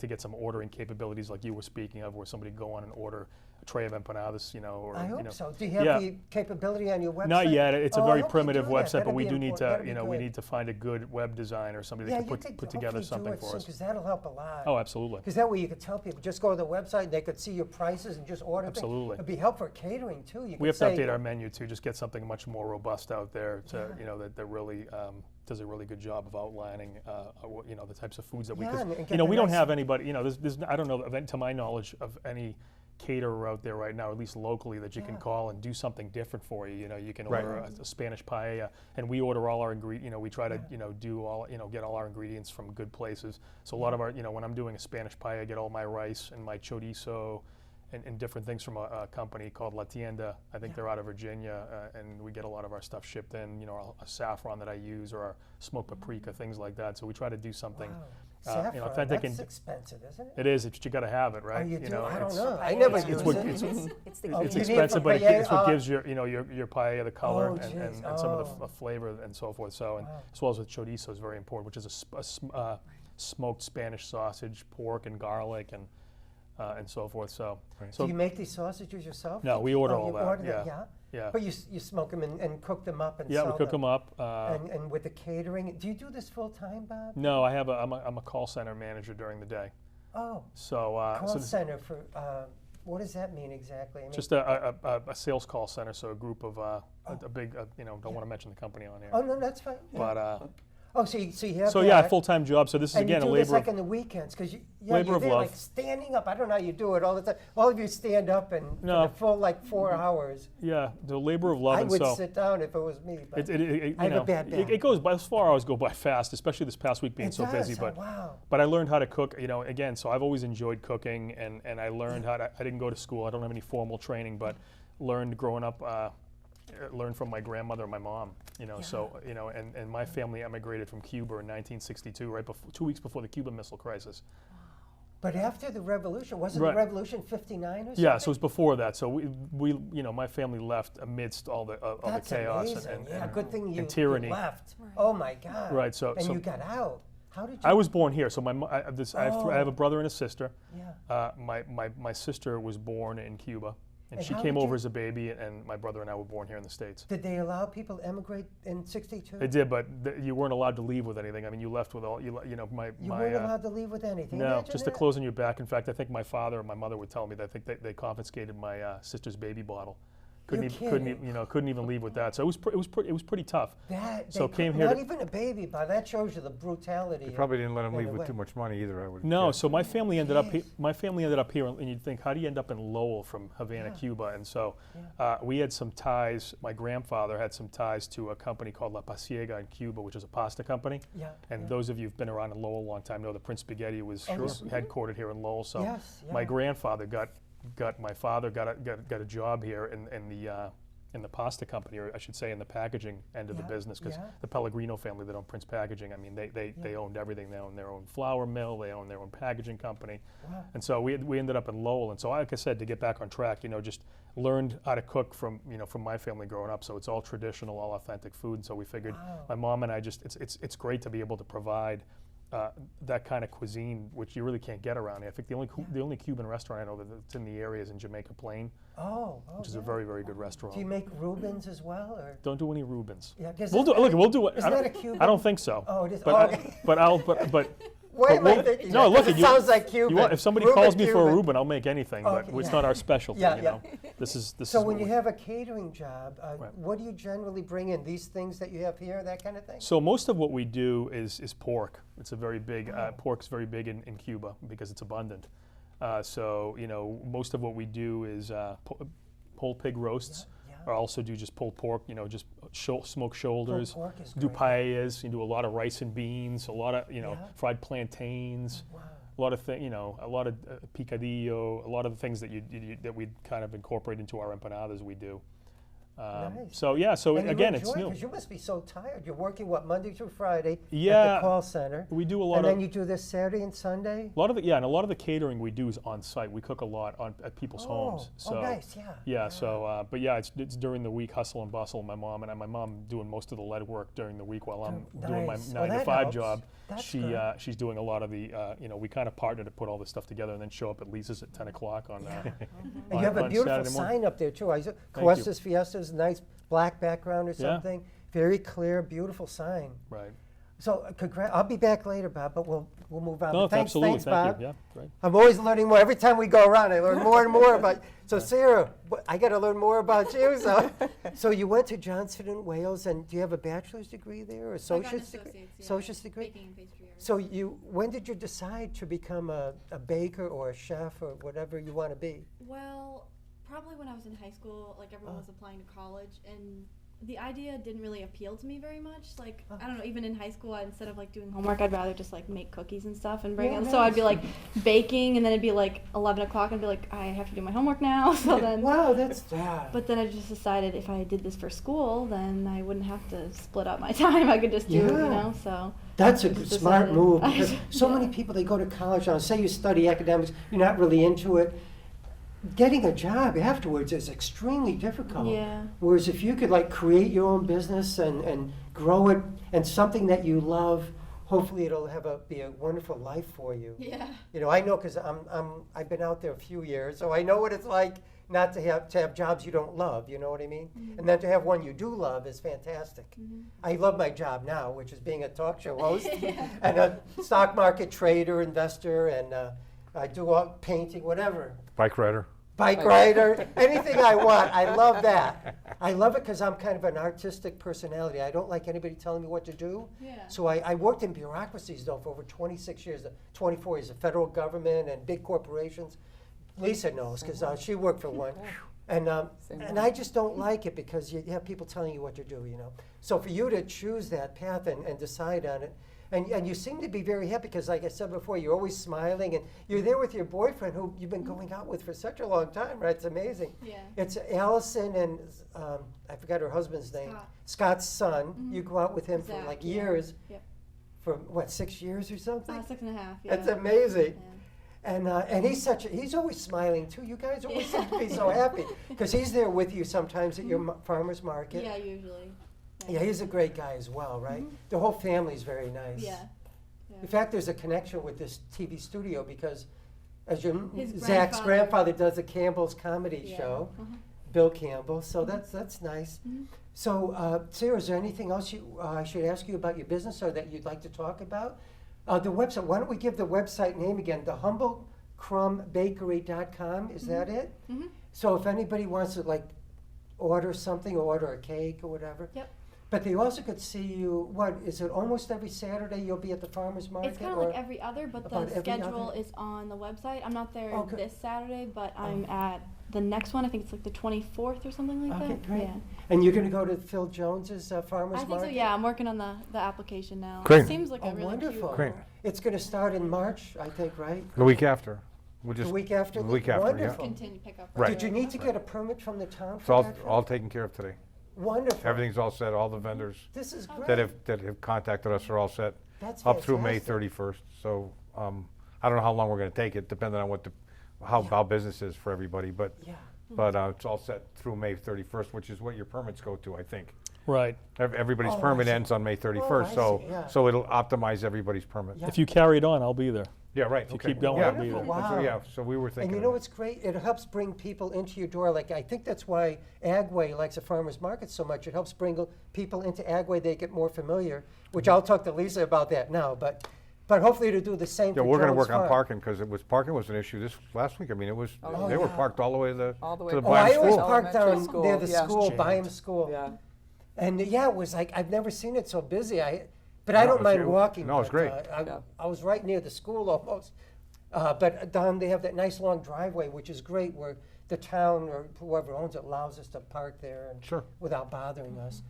get some ordering capabilities like you were speaking of, where somebody can go on and order a tray of empanadas, or I hope you know. so. Do you have Yeah. the capability on your website? Not yet. It's a Oh, I very hope you primitive do that. website, but That'd we be do need important. to, That'd be we good. need to find a good web designer or somebody Yeah, that you can could put together hopefully do something it for soon, us. because that'll help a lot. Oh, absolutely. Because that way you could tell people, just go to the website and they could see your prices and just order things. Absolutely. It'd be helpful for catering too. You We could have to say, update our menu too, just get something much more robust out there to, that really does a really good job of outlining, the types of foods that we, Yeah, cause, and get the we don't nice- have anybody, there's I don't know, to my knowledge, of any caterer out there right now, at least locally, that you can call and do something different for you. You can Right. order a Spanish paella, and we order all our ingredients. We try to, do all, get all our ingredients from good places. So a lot of our, when I'm doing a Spanish paella, I get all my rice and my chorizo and different things from a company called La Tienda. I think they're out of Virginia, and we get a lot of our stuff shipped in. A saffron that I use, or our smoked paprika, things like that. So we try to do something. Wow. Saffron, authentic that's and expensive, isn't it? it is. It's, you got to have it, Oh, right? you do? I don't it's- know. I never it's use what- it. it's- It's the Oh, It's you need it expensive, for but it's what paella? gives your your paella the color Oh, and geez. some of the Oh. flavor and so forth. So, and Wow. as well as with chorizo is very important, which is a smoked Spanish sausage, pork and garlic, and and so forth. So, Right. so Do you make these sausages yourself? No, we order Oh, all you that, order yeah. them, yeah, But you smoke them and cook them up and yeah, sell we cook them up. And with the catering, do you do this full time, Bob? No, I'm a call center manager during the day. Oh, So, call so center for, what does that mean exactly? I mean, just a sales call center, so a group of a big, don't want to mention the company on here. oh, no, that's fine. Yeah. But Oh, so you have so that, yeah, full-time job. So this is and again you a do this labor like of on the weekends, because labor you're of there love. like standing up. I don't know how you do it all the time. All of you stand up and for No. the full like 4 hours. yeah, the labor of love. I and would sit sit down if it was me. But you I have a know, bad back. it goes by, as 4 hours go by fast, especially this past week being it so does. busy. Oh, But wow. but I learned how to cook. Again, so I've always enjoyed cooking, and I learned how to. I didn't go to school. I don't have any formal training, but learned growing up. Learned from my grandmother and my mom. So and my family emigrated from Cuba in 1962, right before 2 weeks before the Cuban Missile Crisis. But after the revolution, wasn't Right. the revolution 59 or something? Yeah, so it was before that. So we my family left amidst all the That's chaos amazing. and, yeah, and good thing you tyranny. left. Oh my God. Right, so- and so- you got out. How did you? I was born here, so I have a brother and a sister. Yeah. My sister was born in Cuba, and And she how came did over you- as a baby, and my brother and I were born here in the States. Did they allow people to emigrate in '62? They did, but you weren't allowed to leave with anything. I mean, you left with all You my weren't allowed to leave with anything. no, Imagine just that. the clothes on your back. In fact, I think my father and my mother would tell me that I think they confiscated my sister's baby bottle. Couldn't even leave with that. So it was pretty tough. That, So they came could- here Not to- even a baby, but that shows you the brutality. They probably didn't let him in leave a with way. too much money either, I would No, guess. so my family ended up Jeez. here, and you'd think, how do you end up in Lowell from Havana, Yeah. Cuba? And so we had some ties. My grandfather had some ties to a company called La Pasiega in Cuba, which is a pasta company. Yeah. And yeah. those of you who've been around in Lowell a long time know that Prince Spaghetti was headquartered here in Lowell. So Yes, my yeah. grandfather got my father got a job here in the pasta company, or I should say in the packaging end of the Yeah, business, because yeah. the Pellegrino family that owned Prince Packaging, I mean, they owned everything. They owned their own flour mill, they owned their own packaging company. Wow. And so we ended up in Lowell. And so, like I said, to get back on track, just learned how to cook from my family growing up. So it's all traditional, all authentic food. And so we figured, Wow. my mom and I it's great to be able to provide that kind of cuisine, which you really can't get around here. I think the only Cuban restaurant I know that's in the area is in Jamaica Plain, which is a yeah. very, very good restaurant. Do you make Rubens as well, or? Don't do any Rubens. Yeah, 'cause We'll do isn't that- We'll do it. isn't I that don't- a Cuban? I don't think so. Oh, it is. But Oh, I- okay. but Why am I we'll- thinking no, that? look, 'Cause it you- sounds like Cuban. if somebody Ruben calls me for a Cuban. Reuben, I'll make anything, but Okay, it's yeah. not our specialty. Yeah. This is So what when you we- have a catering job, Right. what do you generally bring in? These things that you have here, that kind of thing? So most of what we do is pork. It's a very big pork's very big in Cuba because it's abundant. So most of what we do is whole pig roasts. Yeah, Or also do just pulled pork. Just smoked shoulders. Pulled pork is Do great. paellas. You do a lot of rice and beans. A lot of Yeah. fried plantains. Wow. A lot of a lot of picadillo, a lot of the things that that we kind of incorporate into our empanadas we do. Nice. So yeah, so And you again, it's enjoy it, new. 'cause you must be so tired. You're working, Monday through Friday at Yeah. the call center. We do a lot And of then you do this Saturday and Sunday? a lot of the catering we do is on site. We cook a lot at people's homes. So nice, yeah. yeah, so but yeah, it's during the week, hustle and bustle. My mom doing most of the lead work during the week while I'm doing my Nice. 9 to that 5 helps. job. That's good. She's doing a lot of the we kind of partner to put all this stuff together and then show up at Lisa's at 10 o'clock on And on- you have a on beautiful Saturday morning. sign up there too. you. Cuesta's Fiestas, nice black background or Yeah. something. Very clear, beautiful sign. Right. So I'll be back later, Bob, but we'll move on. No, But thanks, absolutely. thanks, Thank Bob. you. Yeah, right. I'm always learning more. Every time we go around, I learn more and more about. So Sarah, I got to learn more about you. So you went to Johnson and Wales, and do you have a bachelor's degree there or associate's degree? Associate's degree. Baking and pastry art. So when did you decide to become a baker or a chef or whatever you want to be? Well, probably when I was in high school, like everyone was applying to college, and the idea didn't really appeal to me very much. Like, I don't know, even in high school, instead of like doing homework, I'd rather just like make cookies and stuff and bring Yeah, them. So I'd be nice. like baking, and then it'd be like 11 o'clock, and I'd be like, I have to do my homework now. So then, Wow, that's yeah. but then I just decided if I did this for school, then I wouldn't have to split up my time. I could just do it, Yeah. So. That's a Just smart decided- move because so Yeah. many people, they go to college now, say you study academics, you're not really into it. Getting a job afterwards is extremely difficult. Yeah. Whereas if you could like create your own business and grow it and something that you love, hopefully it'll be a wonderful life for you. Yeah. You know, I know because I've been out there a few years, so I know what it's like not to have jobs you don't love. You know what I mean? Mm-hmm. And then to have one you do love is fantastic. Mm-hmm. I love my job now, which is being a talk show host and a stock market trader, investor, and I do all painting, whatever. Bike rider. Bike rider, anything I want. I love that. I love it because I'm kind of an artistic personality. I don't like anybody telling me what to do. Yeah. So I worked in bureaucracies, though, for over 26 years, 24 years, the federal government and big corporations. Lisa knows because she worked for one. And I just don't like it because you have people telling you what to do, you know. So for you to choose that path and decide on it, and you seem to be very happy because, like I said before, you're always smiling, and you're there with your boyfriend who you've been going out with for such a long time, right? It's amazing. Yeah. It's Allison and I forgot her husband's name. Scott. Scott's son. Mhm. You go out with him for Zach, like yeah. years. Yep. For what, 6 years or something? 6.5. Yeah. That's amazing. Yeah. And he's always smiling too. You guys always seem to be so happy because he's there with you sometimes at your farmer's market. Yeah, usually. Yeah, he's a great guy as well, right? The whole family's very nice. Yeah. In fact, there's a connection with this TV studio because as His Zach's grandfather- grandfather does the Campbell's comedy Yeah. show, Uh-huh. Bill Campbell. So that's nice. Mhm. So, Sarah, is there anything else I should ask you about your business or that you'd like to talk about? The website. Why don't we give the website name again? The HumbleCrumbBakery.com. Is that it? Mhm. So if anybody wants to like order something or order a cake or whatever. Yep. But they also could see you. What is it? Almost every Saturday you'll be at the farmers market. It's kind of or- like every other, but about the every schedule other? is on the website. I'm not there Okay. this Saturday, but I'm at the next one. I think it's like the 24th or something like Okay, that. great. Yeah. And you're going to go to Phil Jones's farmers I think market. so. Yeah, I'm working on the application now. Great. It seems like Oh, a really wonderful. cute. Great. It's going to start in March, I think, right? The week after. We'll The just week after. the week after, yeah. Wonderful. Continue pick up. Right. Did you need to get a permit from the town It's for all, that? all taken care of today. Wonderful. Everything's all set. All the vendors This is great. that have contacted us are all set That's up through May fantastic. 31st. So I don't know how long we're going to take it, depending on how business is for everybody. But Yeah. it's all set through May 31st, which is what your permits go to, I think. Right. Everybody's Oh, I permit see. ends on May I 31st, so see, yeah. so it'll optimize everybody's permit. Yeah. If you carry it on, I'll be there. Yeah, right. If you okay. keep going, yeah. I'll be there. Wonderful. That's what- Wow. yeah, so we were And thinking. you know what's great? It helps bring people into your door. Like I think that's why Agway likes a farmer's market so much. It helps bring people into Agway. They get more familiar, which I'll talk to Lisa about that now. But hopefully to do the same. Yeah, for we're going to Jones work on Farm. parking because parking was an issue this last week. I mean, it was Oh, they were yeah. parked all the way to the All the way to the back. Oh, I Byam always school. park Elementary down school, near the yeah. school, Jammed. Byam School. Yeah. And yeah, it was like I've never seen it so busy. But No, I don't it's- mind it- walking. no, it's but, great. Yeah. I was right near the school almost. But down they have that nice long driveway, which is great, where the town or whoever owns it allows us to park there and Sure. without bothering us.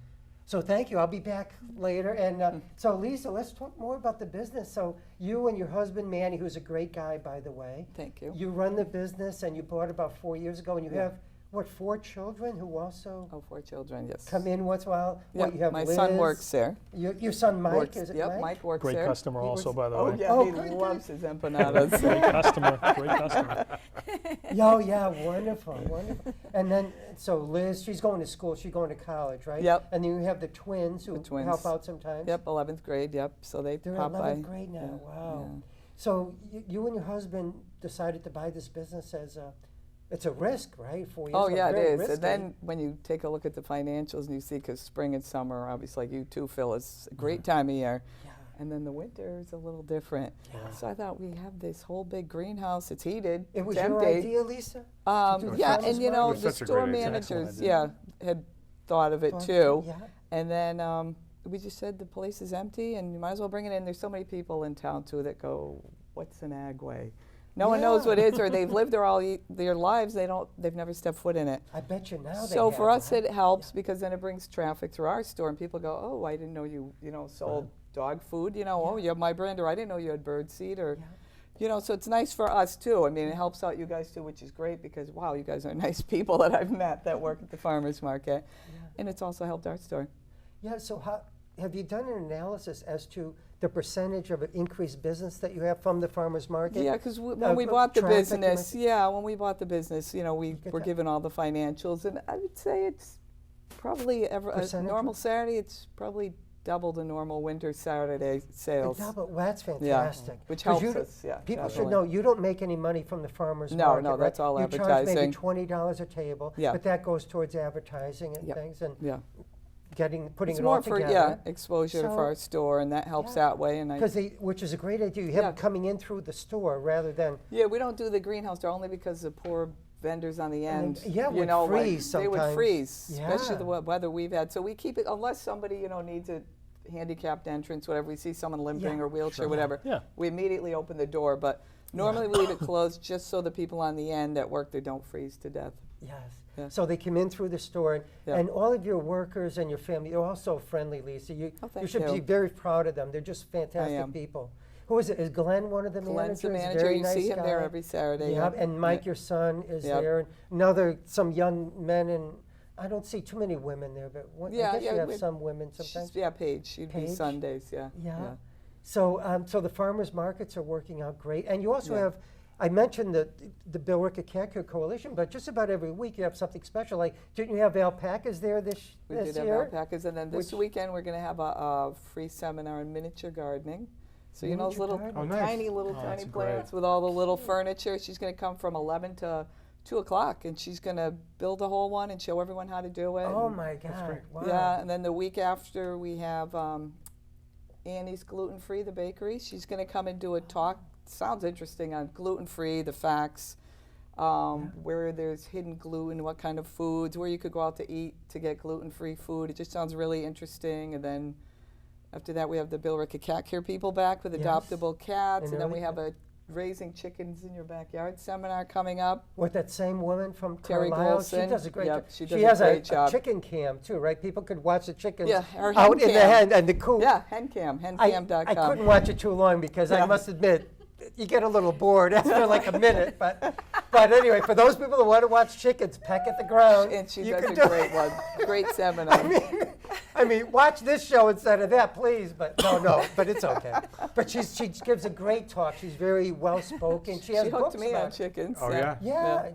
So thank you. I'll be back later. And so Lisa, let's talk more about the business. So you and your husband Manny, who's a great guy, by the way. Thank you. You run the business, and you bought it about 4 years ago, and you Yeah. have what 4 children who also Oh, 4 children, yes. come in once in a while. Yeah, What you have? my son Liz, works there. Your son Mike, Works- is it yep, Mike? Mike works Great there. customer He also, was- by the Oh, way. yeah, Oh, he good, loves his empanadas. Great customer. Great customer. Oh, yeah, wonderful, wonderful. And then, so Liz, she's going to school, she's going to college, right? Yep. And then you have the twins who The twins. help out sometimes? Yep, 11th grade, yep, so they They're in pop by. 11th grade now, Yeah, wow. yeah. So you and your husband decided to buy this business as it's a risk, right? 4 years Oh, ago, yeah, it very is. risky. And then when you take a look at the financials and you see, because spring and summer, obviously, like you too, Phil, it's a great time of year. Yeah, And then the winter is a little different. yeah. So I thought we have this whole big greenhouse. It's heated. It was it's your empty. idea, Lisa? do the Yeah, farmers and you market? know, It was the such a store great idea. managers, Excellent yeah, had thought of it Thought- too. Yeah. And then we just said the place is empty and you might as well bring it in. There's so many people in town too that go, what's an Agway? No one knows Yeah. what it is, or they've lived there all their lives. They've never stepped foot in it. I bet you now they So have, for us, right? it helps because then it brings traffic through our store, and people go, "Oh, I didn't know you sold dog food. Oh, you have my brand, or I didn't know you had bird seed, or." Yeah. So it's nice for us too. I mean, it helps out you guys too, which is great because wow, you guys are nice people that I've met that work at the farmers market, and it's also helped our store. Yeah, so have you done an analysis as to the percentage of an increased business that you have from the farmer's market? Yeah, because when we but bought the traffic, you business, mentioned- when we bought the business, we Get were that. given all the financials, and I would say it's probably a Percentage? normal Saturday. It's probably double the normal winter Saturday sales. Well, that's fantastic. Which 'Cause helps us, yeah. People should definitely. know you don't make any money from the farmers No, market. no, right? that's all you charge advertising. maybe $20 a table, Yeah. but that goes towards advertising and Yep. things and Yeah. putting It's it more all for together. exposure So- for our store, and that helps Yeah. that way. And Which is a great idea. You have Yeah. them coming in through the store rather than yeah, we don't do the greenhouse door only because the poor vendors on the end, yeah, you would know, freeze they would sometimes. freeze, especially Yeah. the weather we've had. So we keep it unless somebody needs a handicapped entrance, whatever. We see someone limping Yeah, or wheelchair, sure. whatever. Yeah. We immediately open the door, but normally we leave it closed just so the people on the end at work they don't freeze to death. Yes. Yeah. So they come in through the store, Yeah. and all of your workers and your family are also friendly, Lisa. You thank should be you. very proud of them. They're just fantastic am. people. Who is it? Is Glenn one of the Glenn's the managers? manager. Very You nice see him there guy. every Saturday. Yeah, yeah. and Mike, Yeah. your son, is Yep. there. And some young men, and I don't see too many women there, but I guess you have some women sometimes. Yeah, Paige. She'd be Paige? Sundays. Yeah. Yeah. So, so the farmers markets are working out great, and you also Yeah. have. I mentioned the Bill Ricker Cat Care Coalition, but just about every week you have something special. Like, didn't you have alpacas there this We this did year? have alpacas, and then this weekend we're going to have a free seminar in miniature gardening. So you know those Miniature little gardening. Oh, nice. tiny little Oh, tiny that's great. plants with all the little furniture. She's going to come from 11 to 2 o'clock, and she's going to build a whole one and show everyone how to do it. Oh and- my God! Wow. Yeah, and then the week after we have Annie's Gluten Free, the bakery. She's going to come and do a talk. Sounds interesting on gluten free, the facts, where there's hidden gluten, what kind of foods, where you could go out to eat to get gluten free food. It just sounds really interesting. And then after that, we have the Bill Ricker Cat Care people back with Yes. adoptable cats, And and then we have everything. a raising chickens in your backyard seminar coming up. With that same woman from Terry Carlisle, she Golson. does a great Yep, job. she does has a great a job. chicken cam too, right? People could watch the chickens Yeah, our out hen in the cam. hen and the coop. Yeah, HenCam, I hencam.com. couldn't watch it too long because I Yeah. must admit, you get a little bored after like a minute. But anyway, for those people who want to watch chickens peck at the ground, And she you does can a do great one. Great seminar. I mean, watch this show instead of that, please. But no, but it's okay. But she gives a great talk. She's very well spoken. She has She books hooked me about on it. chickens. Oh, yeah? Yeah,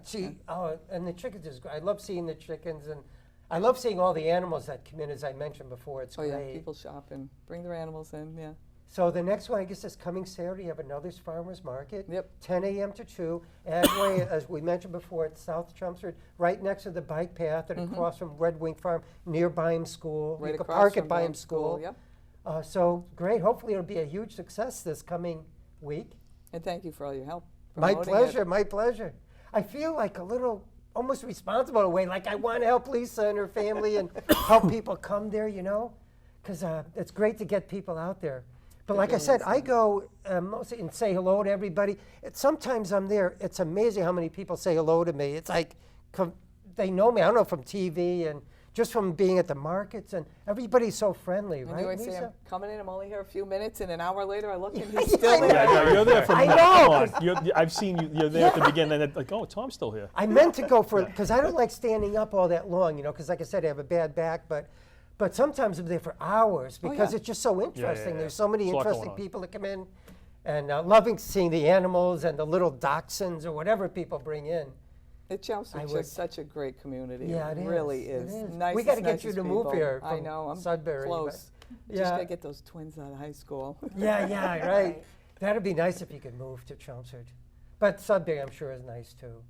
and the chickens is great. I love seeing the chickens, and I love seeing all the animals that come in, as I mentioned before. It's Oh, great. yeah, people shop and bring their animals in, yeah. So the next one, I guess, is coming Saturday. You have another farmers market. Yep. 10 a.m. to 2. Agway, as we mentioned before, at South Chelmsford, right next to the bike path and across from Red Wing Farm, near Byam School. Right you could across park from at Byam Byam School. Yep. So great. Hopefully it'll be a huge success this coming week. And thank you for all your help. My promoting pleasure, it. my pleasure. I feel like a little almost responsible in a way, like I want to help Lisa and her family and help people come there, because it's great to get people out there. But like I said, I go mostly and say hello to everybody. Sometimes I'm there. It's amazing how many people say hello to me. It's like they know me. I don't know, from TV and just from being at the markets, and everybody's so friendly, And right, you always say, Lisa? I'm coming in, I'm only here a few minutes, and an hour later I look and Yeah, he's still I know. there. Yeah, you're there from. I know, Come on, I've seen you. You're there at the beginning, and like, oh, Tom's still here. I meant to go for, because I don't like standing up all that long, because like I said, I have a bad back, but sometimes I'm there for hours because yeah. it's just so interesting. yeah. There's so many There's a lot going interesting on. people that come in, and loving seeing the animals and the little dachshunds or whatever people bring in. Chelmsford's I would- just such a great community. Yeah, it really is. is. It is. Nicest, We gotta get you nicest to move people. here I from know, I'm Sudbury, but- close. Yeah. Just gotta get those twins out of high school. Yeah, right. That'd be nice if you could move to Chelmsford. But Sudbury, I'm sure, is nice too.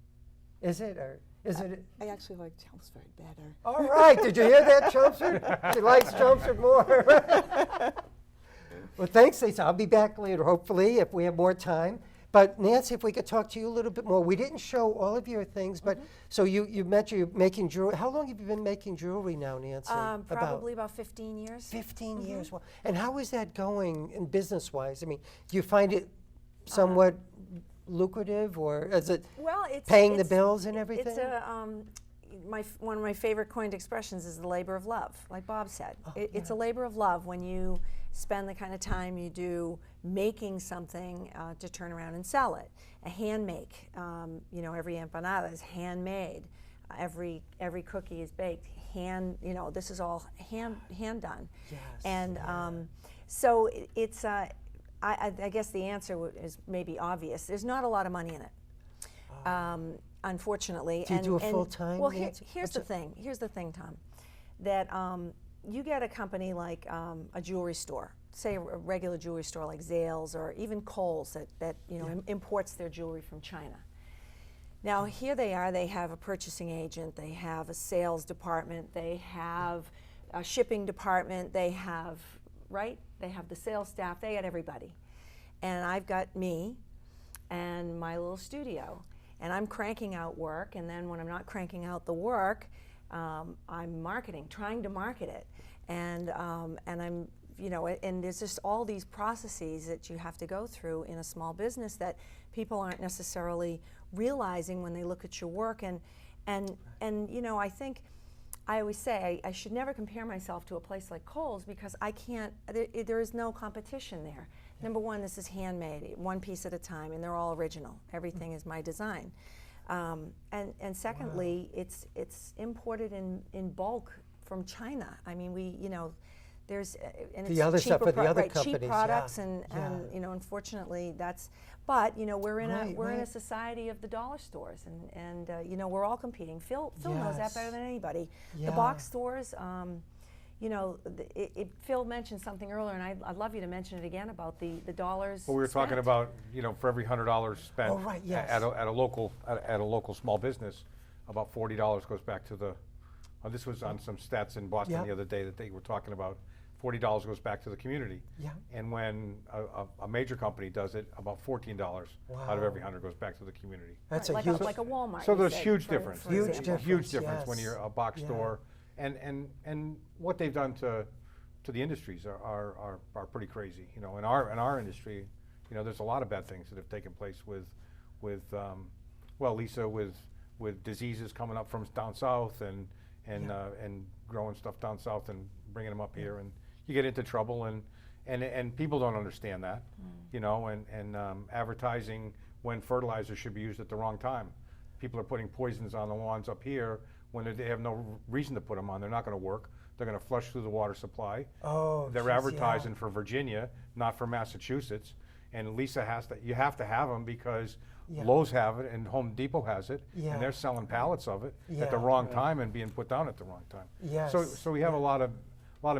Is it, or is it? I actually like Chelmsford better. All right, did you hear that, Chelmsford? She likes Chelmsford more. Well, thanks, Lisa. I'll be back later, hopefully, if we have more time. But Nancy, if we could talk to you a little bit more. We didn't show all of your things, but so you mentioned you're making jewelry. How long have you been making jewelry now, Nancy? Probably about 15 years. 15 years. Well, and how is that going in business-wise? I mean, do you find it somewhat lucrative, or is it Well, it's paying the it's- bills and everything? It's one of my favorite coined expressions is the labor of love, like Bob said. It's a labor of love when you spend the kind of time you do making something to turn around and sell it. A hand make, every empanada is handmade. Every cookie is baked hand. This is all hand done. Yes, And so it's. I guess the answer is maybe obvious. There's not a lot of money in it. Unfortunately. Do you do it and full-time, Well, Nancy? here's the thing. Here's the thing, Tom. That you get a company like a jewelry store, say a regular jewelry store like Zales or even Kohl's that imports their jewelry from China. Now here they are, they have a purchasing agent, they have a sales department, they have a shipping department, they have the sales staff, they got everybody. And I've got me and my little studio. And I'm cranking out work, and then when I'm not cranking out the work, I'm trying to market it. And I'm, and there's just all these processes that you have to go through in a small business that people aren't necessarily realizing when they look at your work. And I think, I always say I should never compare myself to a place like Kohl's because I can't, there is no competition there. Number one, this is handmade, one piece at a time, and they're all original. Everything is my design. And secondly, it's imported in bulk from China. I mean, there's and The it's other stuff cheaper for the other cheap companies, products, yeah. and unfortunately that's. But we're in Right, in a right. society of the dollar stores, and we're all competing. Phil knows that Yes. better than anybody. Yeah. The box stores. Phil mentioned something earlier, and I'd love you to mention it again about the dollars. Well, we were talking spent. about, for every $100 spent Oh, right, yes. at a local small business, about $40 goes back to the. This was on some stats in Boston Yep. the other day that they were talking about. $40 goes back to the community. Yeah. And when a major company does it, about $14 out of Wow. every 100 goes back to the community. That's like a huge. like a Walmart. So you there's said, huge for difference. Huge example. difference. Huge difference when yes. you're a box Yeah. store, and what they've done to the industries are pretty crazy. In our industry, there's a lot of bad things that have taken place with Lisa, with diseases coming up from down south and growing stuff down south and bringing them up here, and you get into trouble, and people don't understand that, and advertising when fertilizer should be used at the wrong time. People are putting poisons on the lawns up here when they have no reason to put them on. They're not going to work. They're going to flush through the water supply. Oh, They're geez, advertising yeah. for Virginia, not for Massachusetts. And Lisa you have to have them because Yeah. Lowe's have it and Home Depot has it, Yeah. and they're selling pallets of it at the Yeah. wrong time and being put down at the wrong time. Yes. So we have a lot of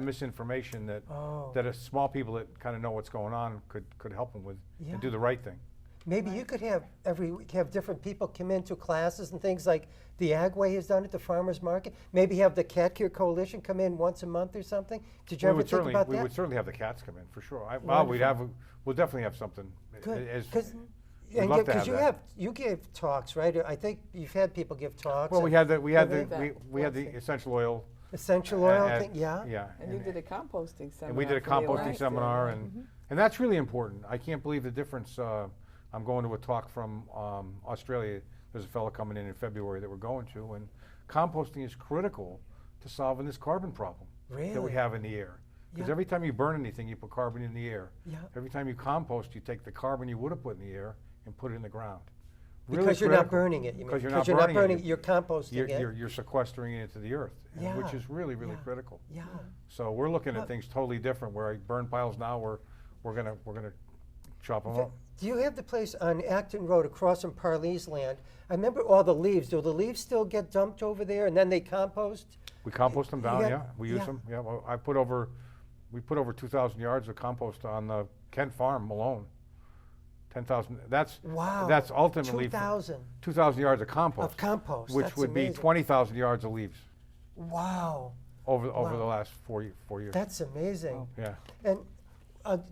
misinformation that Oh. that small people that kind of know what's going on could help them with Yeah. and do the right thing. Maybe you could have every week have different people come into classes and things like the Agway has done at the farmers market. Maybe have the Cat Care Coalition come in once a month or something. Did you ever think about We that? would certainly have the cats come in for sure. Wonderful. We'll definitely have something. Good. as- Because we'd love to have that. you give talks, right? I think you've had people give talks. Well, we and had Event. the essential oil. essential oil at- thing. Yeah. Yeah. And you did a composting seminar. And we did a for the composting Olympics, seminar, yeah. and that's really important. I can't believe the difference. I'm going to a talk from Australia. There's a fellow coming in February that we're going to, and composting is critical to solving this carbon problem that we Really? have in the air. Because Yeah. every time you burn anything, you put carbon in the air. Yeah. Every time you compost, you take the carbon you would have put in the air and put it in the ground. Because you're not burning it. You mean. Because you're Because not burning it. You're composting it. You're sequestering it into the earth, which Yeah. is really, really Yeah. critical. Yeah. So we're looking Well- at things totally different. Where I burn piles now, we're gonna chop them up. Do you have the place on Acton Road across from Parleys Land? I remember all the leaves. Do the leaves still get dumped over there and then they compost? We compost them down, Yeah, yeah. We use yeah. them, yeah. Well, we put over 2,000 yards of compost on the Kent Farm alone. 10,000. Wow. That's ultimately 2,000 2,000 yards of compost. of compost. which That's would be amazing. 20,000 yards of leaves Wow. over Wow. the last 4 years. That's amazing. Yeah. And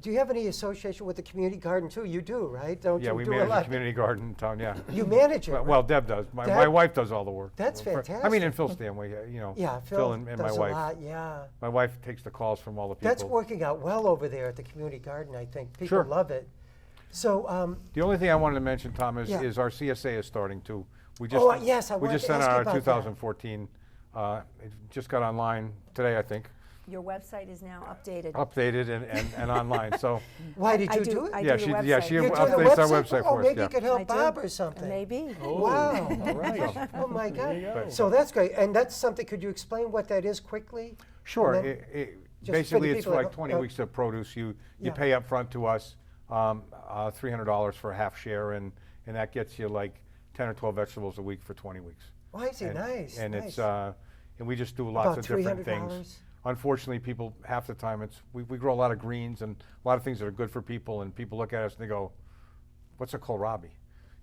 do you have any association with the community garden too? You do, right? Don't Yeah, you we do a manage a lot? community garden in town, yeah. You manage it. Well, Deb does. My Deb? wife does all the work. That's I mean, fantastic. and Phil Stanway, yeah, Phil and does my a wife. lot. Yeah. My wife takes the calls from all the people. That's working out well over there at the community garden. I think people Sure. love it. So The only thing I wanted to mention, Tom, Yeah. is our CSA is starting to. We yes, I we wanted just to sent ask out you our about that. 2014. It just got online today, I think, Your website is now updated. updated and online. So why did I you do- do it? I yeah, do she the yeah website. she You do the updates our website? website Oh, for us. maybe Yeah. you could help I do. Bob or something. Maybe. Wow. All right. Oh my There you God. go. So that's great. And that's something, could you explain what that is quickly? Sure. And then just for Basically, the it's people that like don't- 20 weeks of produce. You Yeah. pay up front to us $300 for a half share, and that gets you like 10 or 12 vegetables a week for 20 weeks. Oh, I see. And- Nice. And nice. it's and we just do lots About of different $300? things. unfortunately, people, half the time, we grow a lot of greens and a lot of things that are good for people, and people look at us and they go, what's a kohlrabi?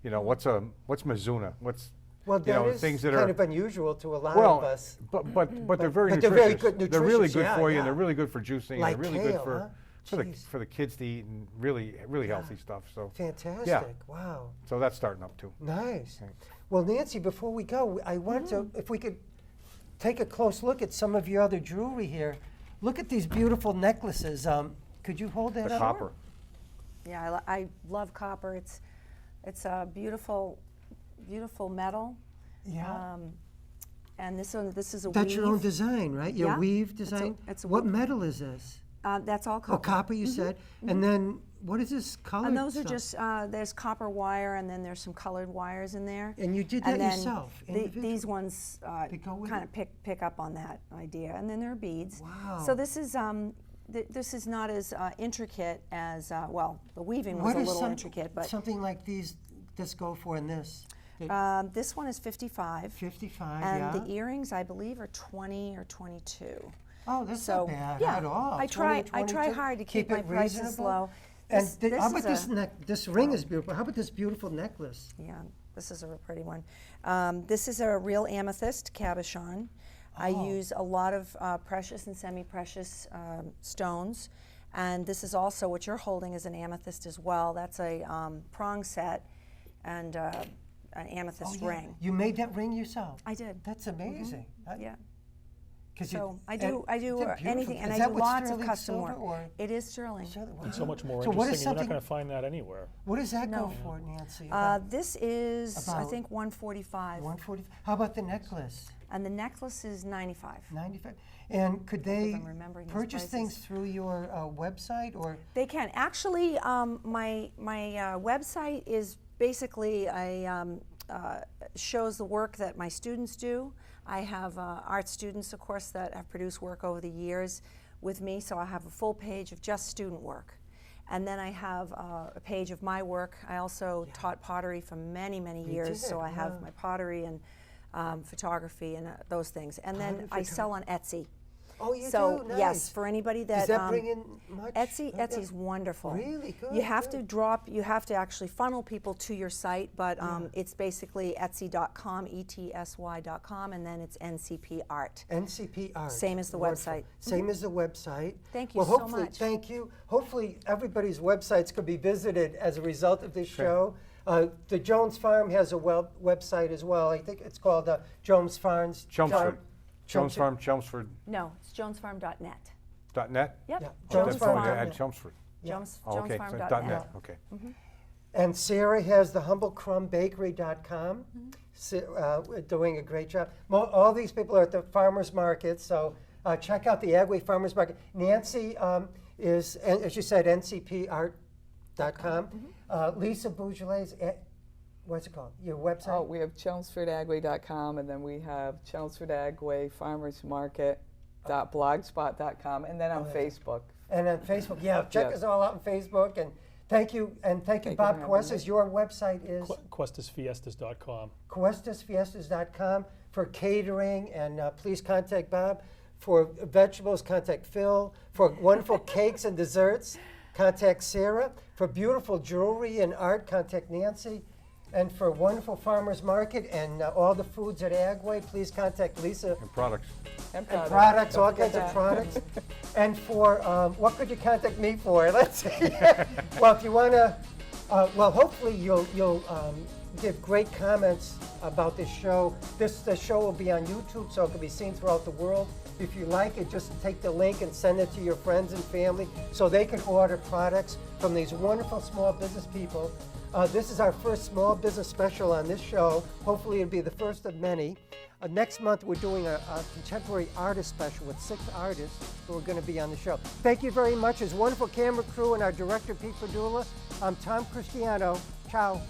You know, what's Mizuna? What's, Well, you that know, is things that kind are, of unusual to a lot well, of us. but they're very but they're nutritious. very good They're really nutritious, good yeah, for you, yeah. and they're really good for juicing. Like and they're really kale, good for, huh? for Jeez. the kids to eat, and really healthy stuff. So Fantastic. Wow. so that's starting up too. Nice. Okay. Well, Nancy, before we go, I want to, if we could take a close look at some of your other jewelry here. Look at these beautiful necklaces. Could you hold that The up? copper. Yeah, I love copper. It's a beautiful metal. Yeah. And this is a That's weave. your own design, right? Your Yeah, weave it's a- design? it's a What weave. metal is this? That's all copper. Oh, copper, you said? And then, what is this colored And those are stuff? just, there's copper wire and then there's some colored wires in there. And you did that And then yourself, these individually? ones They go with kind it? of pick up on that idea. And then there are beads. Wow. So this is not as intricate as, well, the weaving was What a is little intricate, but something like this go for in this? this one is 55. 55, And yeah. the earrings, I believe, are 20 or 22. Oh, that's So, not bad yeah, at all. I try 20, I try 22. hard to keep my it prices reasonable. low. And This how about is this ring is beautiful. How about this beautiful necklace? Yeah, this is a real pretty one. This is a real amethyst cabochon. I Oh. use a lot of precious and semi-precious stones. And this is also, what you're holding is an amethyst as well. That's a prong set and an amethyst Oh, yeah. ring. You made that ring yourself? I did. That's amazing. Yeah. 'Cause So I and do they're beautiful. anything, and Is I that do with lots of sterling custom silver work. or It is sterling. sterling? So much more So what is interesting. You're not something? going to find that anywhere. What does that No. go for, Nancy? This is, I About think, 145. 140. How about the necklace? And the necklace is 95. 95. And could they I'm remembering these purchase prices. things through your website or? They can. Actually, my website is basically shows the work that my students do. I have art students, of course, that have produced work over the years with me, so I have a full page of just student work. And then I have a page of my work. I also taught pottery for many, many years, so I have yeah. my pottery and photography and those things. And then Pottery, I sell on Etsy. Oh, you So do? Nice. yes, for anybody that Does that bring in much? Etsy's wonderful. Really good. You have good. you have to actually funnel people to your site, but it's basically etsy.com, ETSY.com, and then it's NCP Art. NCP Art. Same as the Wonderful. website. Same as the website. Thank you well, so hopefully, much. Thank you. Hopefully, everybody's websites could be visited as a result of this show. The Jones Farm has a website as well. I think it's called Jones Farms. Chelmsford. Jones Farm, Chelmsford.net. No, it's jonesfarm.net. Yep. Yeah, Oh, Jones that's Farm. going to dot add net. Chelmsford. Okay, so Jonesfarm.net. .net. Okay. And Sarah has the humblecrumbbakery.com. Doing a great job. All these people are at the farmers market, so check out the Agway Farmers Market. Nancy is, as you said, ncpart.com. Lisa Bougoulas, what's it called? Your website? Oh, we have chelmsfordagway.com, and then we have Chelmsford Agway Farmers Market.blogspot.com, and then on Facebook. And on Facebook, yeah, check Yes. us all out on Facebook. And thank you, Thank you Bob for having Cuestas. me. Your website is Cuestasfiestas.com. cuestasfiestas.com for catering, and please contact Bob. For vegetables, contact Phil. For wonderful cakes and desserts, contact Sarah. For beautiful jewelry and art, contact Nancy. And for wonderful farmers market and all the foods at Agway, please contact Lisa. And products. And products, Don't all forget kinds of that. products. And for, what could you contact me for? Let's see. Well, if you want to, well, hopefully you'll give great comments about this show. The show will be on YouTube, so it can be seen throughout the world. If you like it, just take the link and send it to your friends and family so they can order products from these wonderful small business people. This is our first small business special on this show. Hopefully it'll be the first of many. Next month we're doing a contemporary artist special with 6 artists who are going to be on the show. Thank you very much. His wonderful camera crew and our director, Pete Bougoulas. I'm Tom Christiano. Ciao.